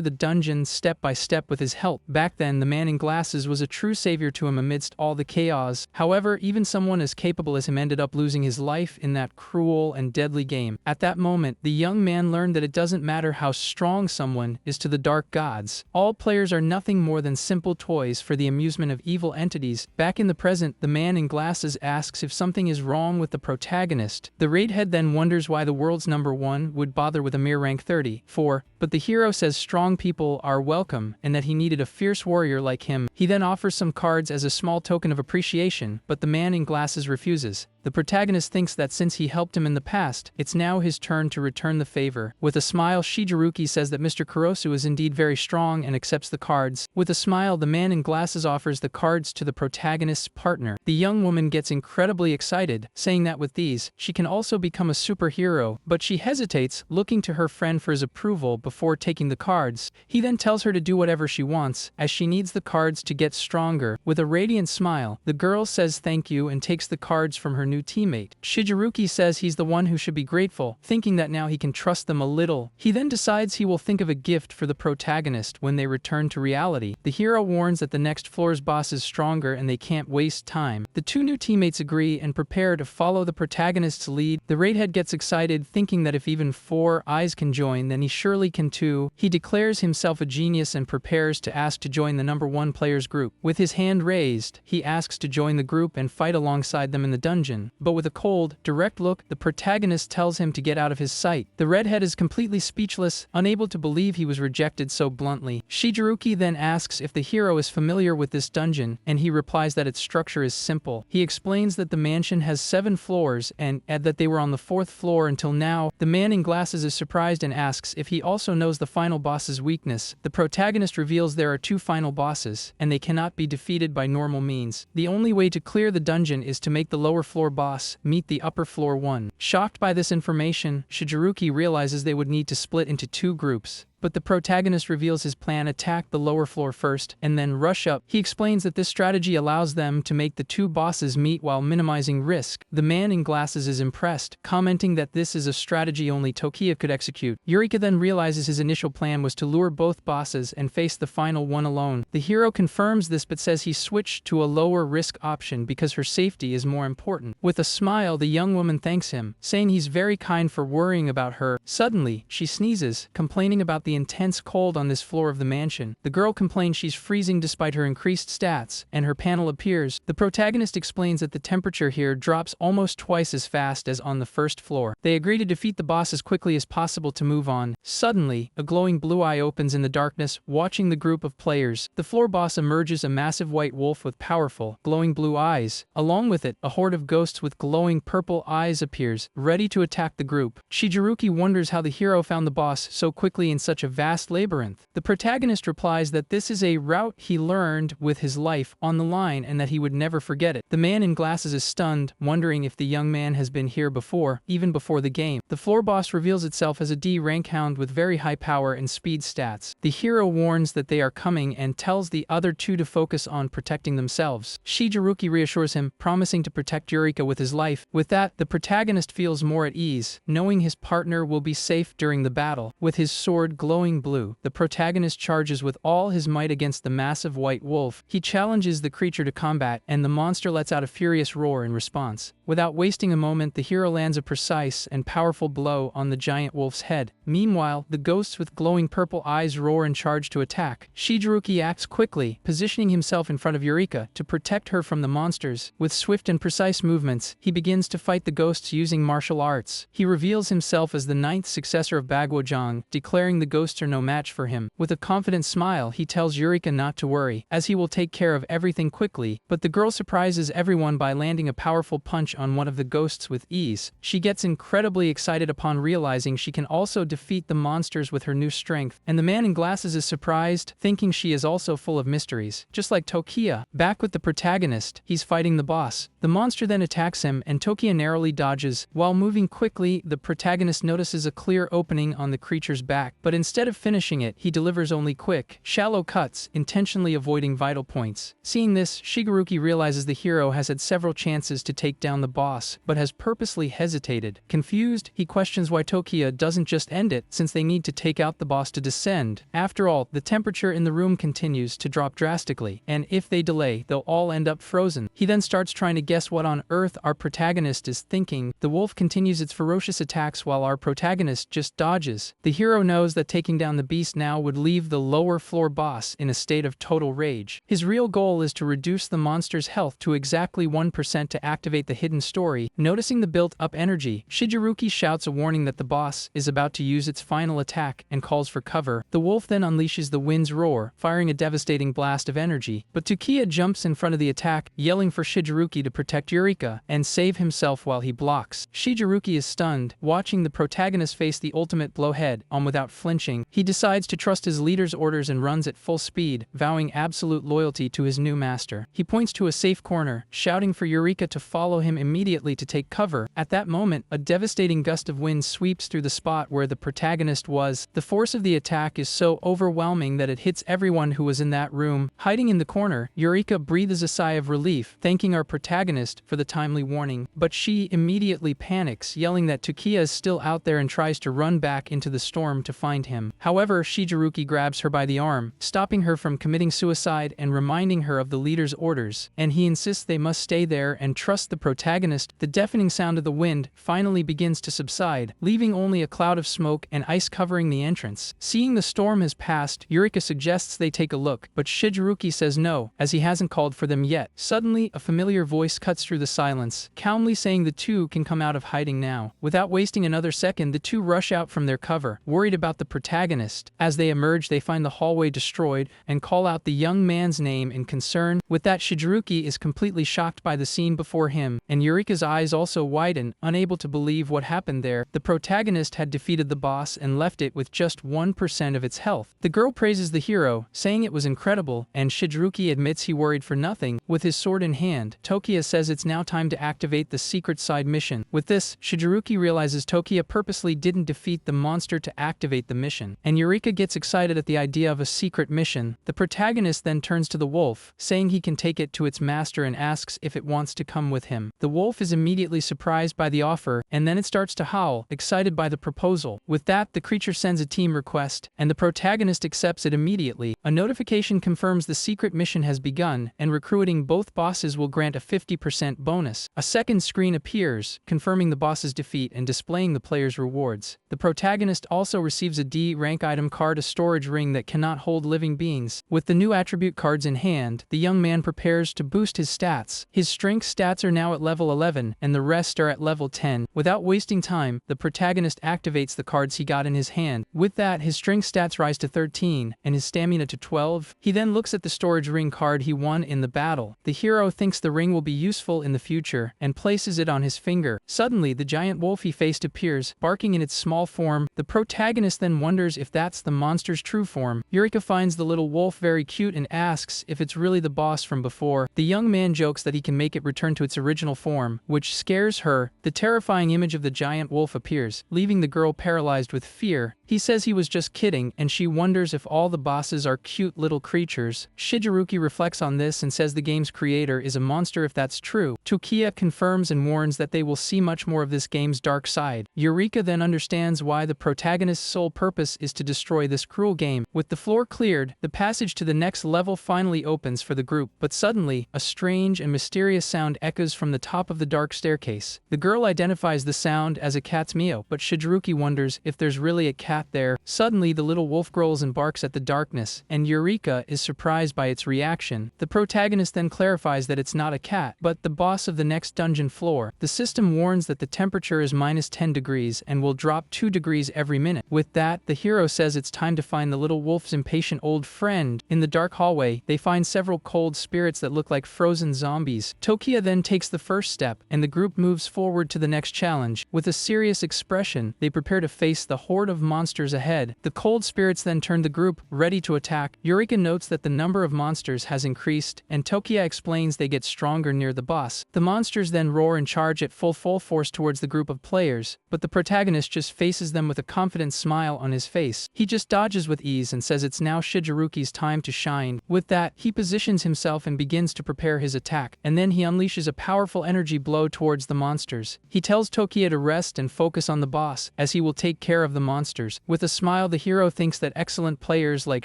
the dungeon step by step with his help. Back then, the man in glasses was a true savior to him amidst all the chaos. However, even someone as capable as him ended up losing his life in that cruel and deadly game. At that moment, the young man learned that it doesn't matter how strong someone is to the dark gods. All players are nothing more than simple toys for the amusement of evil entities. Back in the present, the man in glasses asks if something is wrong with the protagonist. The redhead then wonders why the world's #1 would bother with a mere rank 34, but the hero says strong people are welcome and that he needed a fierce warrior like him. He then offers some cards as a small token of appreciation, but the man in glasses refuses. The protagonist thinks that since he helped him in the past, it's now his turn to return the favor. With a smile, Shigeruki says that Mr. Kurosu is indeed very strong and accepts the cards. With a smile, the man in glasses offers the cards to the protagonist's partner. The young woman gets incredibly excited, saying that with these, she can also become a superhero, but she hesitates, looking to her friend for his approval before taking the cards. He then tells her to do whatever she wants, as she needs the cards to get stronger. With a radiant smile, the girl says thank you and takes the cards from her new teammate. Shigeruki says he's the one who should be grateful, thinking that now he can trust them a little. He then decides he will think of a gift for the protagonist when they return to reality. The hero warns that the next floor's boss is stronger and they can't waste time. The two new teammates agree and prepare to follow the protagonist's lead. The redhead gets excited, thinking that if even 4 eyes can join, then he surely can too. He declares himself a genius and prepares to ask to join the #1 player's group. With his hand raised, he asks to join the group and fight alongside them in the dungeon. one. But with a cold, direct look, the protagonist tells him to get out of his sight. The redhead is completely speechless, unable to believe he was rejected so bluntly. Shigeruki then asks if the hero is familiar with this dungeon, and he replies that its structure is simple. He explains that the mansion has 7 floors and that they were on the 4th floor until now. The man in glasses is surprised and asks if he also knows the final boss's weakness. The protagonist reveals there are 2 final bosses, and they cannot be defeated by normal means. The only way to clear the dungeon is to make the lower floor boss meet the upper floor one. Shocked by this information, Shigeruki realizes they would need to split into 2 groups. But the protagonist reveals his plan: attack the lower floor first, and then rush up. He explains that this strategy allows them to make the 2 bosses meet while minimizing risk. The man in glasses is impressed, commenting that this is a strategy only Tokiya could execute. Eureka then realizes his initial plan was to lure both bosses and face the final one alone. The hero confirms this but says he switched to a lower risk option because her safety is more important. With a smile, the young woman thanks him, saying he's very kind for worrying about her. Suddenly, she sneezes, complaining about the intense cold on this floor of the mansion. The girl complains she's freezing despite her increased stats, and her panel appears. The protagonist explains that the temperature here drops almost twice as fast as on the 1st floor. They agree to defeat the boss as quickly as possible to move on. Suddenly, a glowing blue eye opens in the darkness, watching the group of players. The floor boss emerges, a massive white wolf with powerful, glowing blue eyes. Along with it, a horde of ghosts with glowing purple eyes appears, ready to attack the group. Shigeruki wonders how the hero found the boss so quickly in such a vast labyrinth. The protagonist replies that this is a route he learned with his life on the line and that he would never forget it. The man in glasses is stunned, wondering if the young man has been here before, even before the game. The floor boss reveals itself as a D rank hound with very high power and speed stats. The hero warns that they are coming and tells the other 2 to focus on protecting themselves. Shigeruki reassures him, promising to protect Eureka with his life. With that, the protagonist feels more at ease, knowing his partner will be safe during the battle. With his sword glowing blue, the protagonist charges with all his might against the massive white wolf. He challenges the creature to combat, and the monster lets out a furious roar in response. Without wasting a moment, the hero lands a precise and powerful blow on the giant wolf's head. Meanwhile, the ghosts with glowing purple eyes roar and charge to attack. Shigeruki acts quickly, positioning himself in front of Eureka to protect her from the monsters. With swift and precise movements, he begins to fight the ghosts using martial arts. He reveals himself as the 9th successor of Bagwojang, declaring the ghosts are no match for him. With a confident smile, he tells Eureka not to worry, as he will take care of everything quickly, but the girl surprises everyone by landing a powerful punch on one of the ghosts with ease. She gets incredibly excited upon realizing she can also defeat the monsters with her new strength, and the man in glasses is surprised, thinking she is also full of mysteries. Just like Tokiya, back with the protagonist, he's fighting the boss. The monster then attacks him, and Tokiya narrowly dodges. While moving quickly, the protagonist notices a clear opening on the creature's back, but instead of finishing it, he delivers only quick, shallow cuts, intentionally avoiding vital points. Seeing this, Shigeruki realizes the hero has had several chances to take down the boss, but has purposely hesitated. Confused, he questions why Tokiya doesn't just end it, since they need to take out the boss to descend. After all, the temperature in the room continues to drop drastically, and if they delay, they'll all end up frozen. He then starts trying to guess what on earth our protagonist is thinking. The wolf continues its ferocious attacks while our protagonist just dodges. The hero knows that taking down the beast now would leave the lower floor boss in a state of total rage. His real goal is to reduce the monster's health to exactly 1% to activate the hidden story. Noticing the built-up energy, Shigeruki shouts a warning that the boss is about to use its final attack and calls for cover. The wolf then unleashes the wind's roar, firing a devastating blast of energy. But Tokiya jumps in front of the attack, yelling for Shigeruki to protect Eureka and save himself while he blocks. Shigeruki is stunned, watching the protagonist face the ultimate blow head on without flinching. He decides to trust his leader's orders and runs at full speed, vowing absolute loyalty to his new master. He points to a safe corner, shouting for Eureka to follow him immediately to take cover. At that moment, a devastating gust of wind sweeps through the spot where the protagonist was. The force of the attack is so overwhelming that it hits everyone who was in that room. Hiding in the corner, Eureka breathes a sigh of relief, thanking our protagonist for the timely warning. But she immediately panics, yelling that Tokiya is still out there and tries to run back into the storm to find him. However, Shigeruki grabs her by the arm, stopping her from committing suicide and reminding her of the leader's orders, and he insists they must stay there and trust the protagonist. The deafening sound of the wind finally begins to subside, leaving only a cloud of smoke and ice covering the entrance. Seeing the storm has passed, Eureka suggests they take a look, but Shigeruki says no, as he hasn't called for them yet. Suddenly, a familiar voice cuts through the silence, calmly saying the two can come out of hiding now. Without wasting another second, the two rush out from their cover, worried about the protagonist. As they emerge, they find the hallway destroyed and call out the young man's name in concern. With that, Shigeruki is completely shocked by the scene before him, and Eureka's eyes also widen, unable to believe what happened there. The protagonist had defeated the boss and left it with just 1% of its health. The girl praises the hero, saying it was incredible, and Shigeruki admits he worried for nothing. With his sword in hand, Tokiya says it's now time to activate the secret side mission. With this, Shigeruki realizes Tokiya purposely didn't defeat the monster to activate the mission, and Eureka gets excited at the idea of a secret mission. The protagonist then turns to the wolf, saying he can take it to its master and asks if it wants to come with him. The wolf is immediately surprised by the offer, and then it starts to howl, excited by the proposal. With that, the creature sends a team request, and the protagonist accepts it immediately. A notification confirms the secret mission has begun, and recruiting both bosses will grant a 50% bonus. A second screen appears, confirming the boss's defeat and displaying the player's rewards. The protagonist also receives a D rank item card, a storage ring that cannot hold living beings. With the new attribute cards in hand, the young man prepares to boost his stats. His strength stats are now at level 11, and the rest are at level 10. Without wasting time, the protagonist activates the cards he got in his hand. With that, his strength stats rise to 13, and his stamina to 12. He then looks at the storage ring card he won in the battle. The hero thinks the ring will be useful in the future, and places it on his finger. Suddenly, the giant wolf he faced appears, barking in its small form. The protagonist then wonders if that's the monster's true form. Eureka finds the little wolf very cute and asks if it's really the boss from before. The young man jokes that he can make it return to its original form, which scares her. The terrifying image of the giant wolf appears, leaving the girl paralyzed with fear. He says he was just kidding, and she wonders if all the bosses are cute little creatures. Shigeruki reflects on this and says the game's creator is a monster if that's true. Tokiya confirms and warns that they will see much more of this game's dark side. Eureka then understands why the protagonist's sole purpose is to destroy this cruel game. With the floor cleared, the passage to the next level finally opens for the group, but suddenly, a strange and mysterious sound echoes from the top of the dark staircase. The girl identifies the sound as a cat's meow, but Shigeruki wonders if there's really a cat there. Suddenly, the little wolf growls and barks at the darkness, and Eureka is surprised by its reaction. The protagonist then clarifies that it's not a cat, but the boss of the next dungeon floor. The system warns that the temperature is minus 10 degrees and will drop 2 degrees every minute. With that, the hero says it's time to find the little wolf's impatient old friend. In the dark hallway, they find several cold spirits that look like frozen zombies. Tokiya then takes the first step, and the group moves forward to the next challenge. With a serious expression, they prepare to face the horde of monsters ahead. The cold spirits then turn the group, ready to attack. Eureka notes that the number of monsters has increased, and Tokiya explains they get stronger near the boss. The monsters then roar and charge at full force towards the group of players, but the protagonist just faces them with a confident smile on his face. He just dodges with ease and says it's now Shigeruki's time to shine. With that, he positions himself and begins to prepare his attack, and then he unleashes a powerful energy blow towards the monsters. He tells Tokiya to rest and focus on the boss, as he will take care of the monsters. With a smile, the hero thinks that excellent players like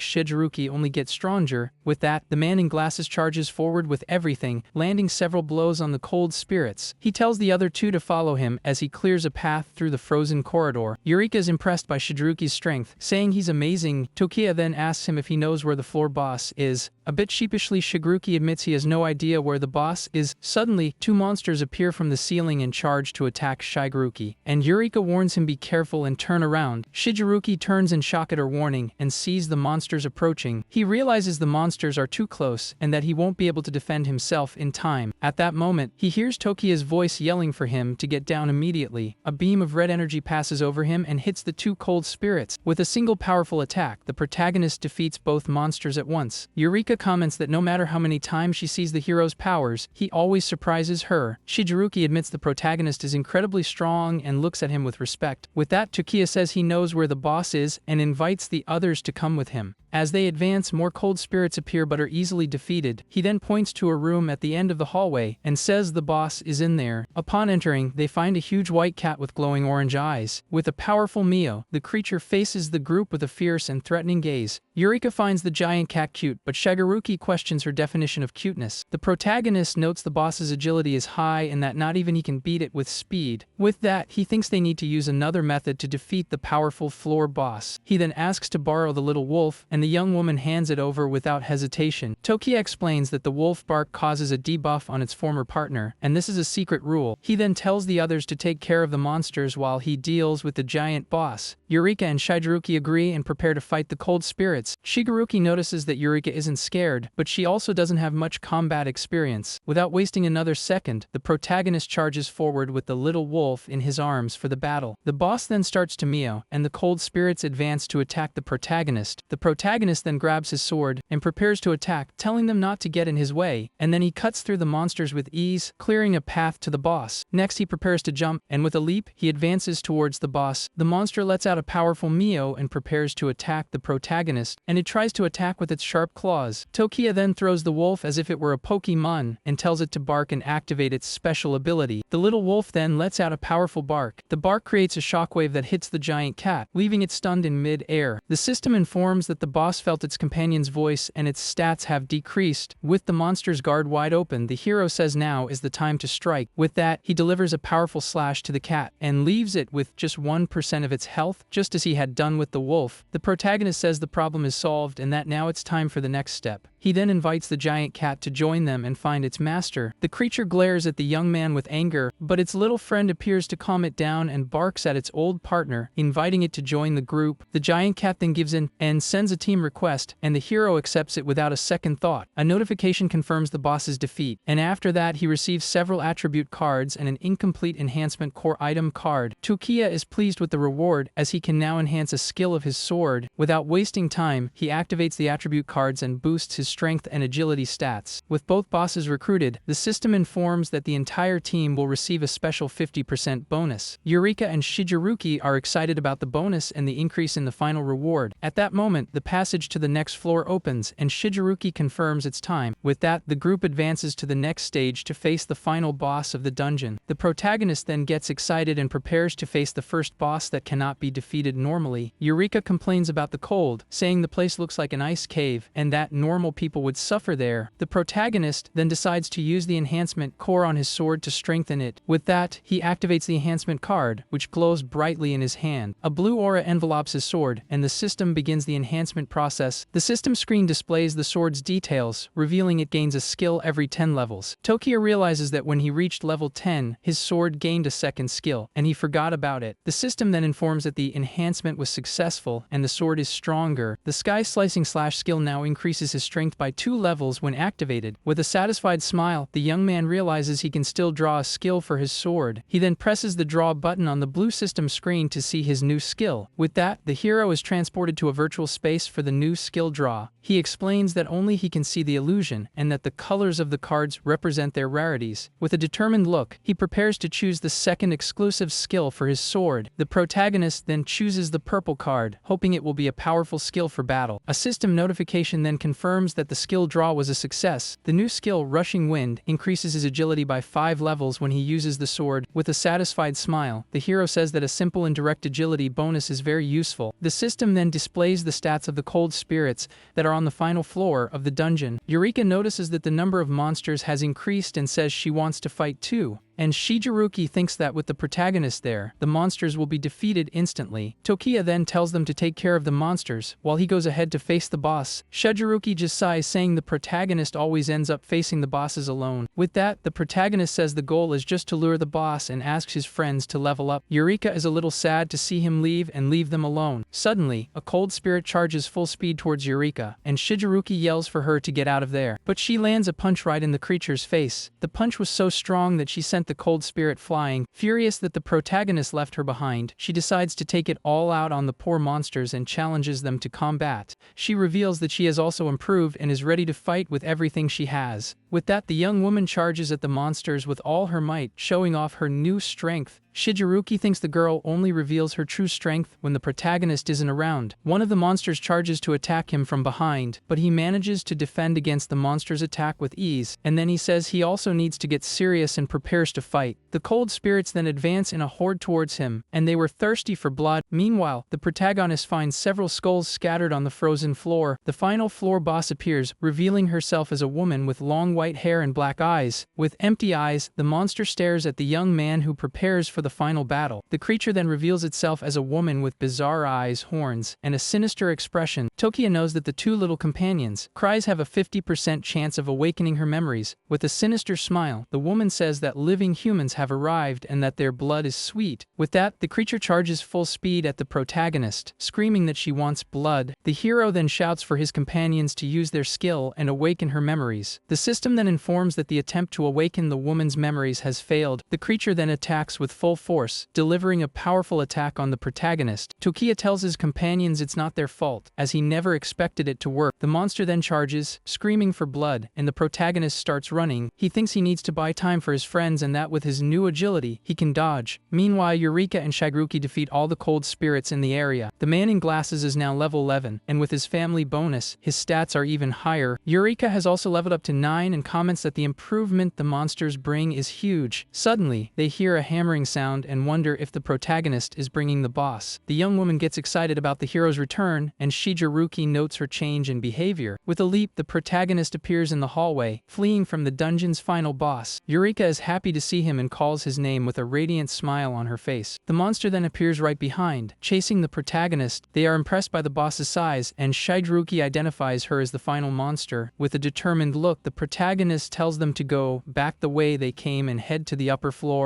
Shigeruki only get stronger. With that, the man in glasses charges forward with everything, landing several blows on the cold spirits. He tells the other two to follow him as he clears a path through the frozen corridor. Eureka is impressed by Shigeruki's strength, saying he's amazing. Tokiya then asks him if he knows where the floor boss is. A bit sheepishly, Shigeruki admits he has no idea where the boss is. Suddenly, two monsters appear from the ceiling and charge to attack Shigeruki, and Eureka warns him be careful and turn around. Shigeruki turns in shock at her warning and sees the monsters approaching. He realizes the monsters are too close and that he won't be able to defend himself in time. At that moment, he hears Tokiya's voice yelling for him to get down immediately. A beam of red energy passes over him and hits the two cold spirits. With a single powerful attack, the protagonist defeats both monsters at once. Eureka comments that no matter how many times she sees the hero's powers, he always surprises her. Shigeruki admits the protagonist is incredibly strong and looks at him with respect. With that, Tokiya says he knows where the boss is and invites the others to come with him. As they advance, more cold spirits appear but are easily defeated. He then points to a room at the end of the hallway and says the boss is in there. Upon entering, they find a huge white cat with glowing orange eyes. With a powerful meow, the creature faces the group with a fierce and threatening gaze. Eureka finds the giant cat cute, but Shigeruki questions her definition of cuteness. The protagonist notes the boss's agility is high and that not even he can beat it with speed. With that, he thinks they need to use another method to defeat the powerful floor boss. He then asks to borrow the little wolf, and and the young woman hands it over without hesitation. Tokia explains that the wolf bark causes a debuff on its former partner, and this is a secret rule. He then tells the others to take care of the monsters while he deals with the giant boss. Eureka and Shigeruki agree and prepare to fight the cold spirits. Shigeruki notices that Eureka isn't scared, but she also doesn't have much combat experience. Without wasting another second, the protagonist charges forward with the little wolf in his arms for the battle. The boss then starts to meow, and the cold spirits advance to attack the protagonist. The protagonist then grabs his sword and prepares to attack, telling them not to get in his way, and then he cuts through the monsters with ease, clearing a path to the boss. Next he prepares to jump, and with a leap, he advances towards the boss. The monster lets out a powerful meow and prepares to attack the protagonist, and it tries to attack with its sharp claws. Tokia then throws the wolf as if it were a Pokemon and tells it to bark and activate its special ability. The little wolf then lets out a powerful bark. The bark creates a shockwave that hits the giant cat, leaving it stunned in mid-air. The system informs that the boss felt its companion's voice and its stats have decreased. With the monster's guard wide open, the hero says now is the time to strike. With that, he delivers a powerful slash to the cat and leaves it with just 1% of its health, just as he had done with the wolf. The protagonist says the problem is solved and that now it's time for the next step. He then invites the giant cat to join them and find its master. The creature glares at the young man with anger, but its little friend appears to calm it down and barks at its old partner, inviting it to join the group. The giant cat then gives in and sends a team request, and the hero accepts it without a second thought. A notification confirms the boss's defeat, and after that he receives several attribute cards and an incomplete enhancement core item card. Tokia is pleased with the reward, as he can now enhance a skill of his sword. Without wasting time, he activates the attribute cards and boosts his strength and agility stats. With both bosses recruited, the system informs that the entire team will receive a special 50% bonus. Eureka and Shigeruki are excited about the bonus and the increase in the final reward. At that moment, the passage to the next floor opens, and Shigeruki confirms it's time. With that, the group advances to the next stage to face the final boss of the dungeon. The protagonist then gets excited and prepares to face the first boss that cannot be defeated normally. Eureka complains about the cold, saying the place looks like an ice cave, and that normal people would suffer there. The protagonist then decides to use the enhancement core on his sword to strengthen it. With that, he activates the enhancement card, which glows brightly in his hand. A blue aura envelopes his sword, and the system begins the enhancement process. The system screen displays the sword's details, revealing it gains a skill every 10 levels. Tokia realizes that when he reached level 10, his sword gained a second skill, and he forgot about it. The system then informs that the enhancement was successful, and the sword is stronger. The sky slicing slash skill now increases his strength by 2 levels when activated. With a satisfied smile, the young man realizes he can still draw a skill for his sword. He then presses the draw button on the blue system screen to see his new skill. With that, the hero is transported to a virtual space for the new skill draw. He explains that only he can see the illusion, and that the colors of the cards represent their rarities. With a determined look, he prepares to choose the second exclusive skill for his sword. The protagonist then chooses the purple card, hoping it will be a powerful skill for battle. A system notification then confirms that the skill draw was a success. The new skill, Rushing Wind, increases his agility by 5 levels when he uses the sword. With a satisfied smile, the hero says that a simple and direct agility bonus is very useful. The system then displays the stats of the cold spirits that are on the final floor of the dungeon. Eureka notices that the number of monsters has increased and says she wants to fight too. And Shigeruki thinks that with the protagonist there, the monsters will be defeated instantly. Tokia then tells them to take care of the monsters, while he goes ahead to face the boss. Shigeruki just sighs, saying the protagonist always ends up facing the bosses alone. With that, the protagonist says the goal is just to lure the boss and asks his friends to level up. Eureka is a little sad to see him leave and leave them alone. Suddenly, a cold spirit charges full speed towards Eureka, and Shigeruki yells for her to get out of there. But she lands a punch right in the creature's face. The punch was so strong that she sent the cold spirit flying. Furious that the protagonist left her behind, she decides to take it all out on the poor monsters and challenges them to combat. She reveals that she has also improved and is ready to fight with everything she has. With that, the young woman charges at the monsters with all her might, showing off her new strength. Shigeruki thinks the girl only reveals her true strength when the protagonist isn't around. One of the monsters charges to attack him from behind, but he manages to defend against the monster's attack with ease, and then he says he also needs to get serious and prepares to fight. The cold spirits then advance in a horde towards him, and they were thirsty for blood. Meanwhile, the protagonist finds several skulls scattered on the frozen floor. The final floor boss appears, revealing herself as a woman with long white hair and black eyes. With empty eyes, the monster stares at the young man who prepares for the the final battle. The creature then reveals itself as a woman with bizarre eyes, horns, and a sinister expression. Tokia knows that the two little companions, Cries, have a 50% chance of awakening her memories. With a sinister smile, the woman says that living humans have arrived and that their blood is sweet. With that, the creature charges full speed at the protagonist, screaming that she wants blood. The hero then shouts for his companions to use their skill and awaken her memories. The system then informs that the attempt to awaken the woman's memories has failed. The creature then attacks with full force, delivering a powerful attack on the protagonist. Tokia tells his companions it's not their fault, as he never expected it to work. The monster then charges, screaming for blood, and the protagonist starts running. He thinks he needs to buy time for his friends and that with his new agility, he can dodge. Meanwhile, Eureka and Shigruki defeat all the cold spirits in the area. The man in glasses is now level 11, and with his family bonus, his stats are even higher. Eureka has also leveled up to 9 and comments that the improvement the monsters bring is huge. Suddenly, they hear a hammering sound and wonder if the protagonist is bringing the boss. The young woman gets excited about the hero's return, and Shigeruki notes her change in behavior. With a leap, the protagonist appears in the hallway, fleeing from the dungeon's final boss. Eureka is happy to see him and calls his name with a radiant smile on her face. The monster then appears right behind, chasing the protagonist. They are impressed by the boss's size, and Shigeruki identifies her as the final monster. With a determined look, the protagonist tells them to go back the way they came and head to the upper floor.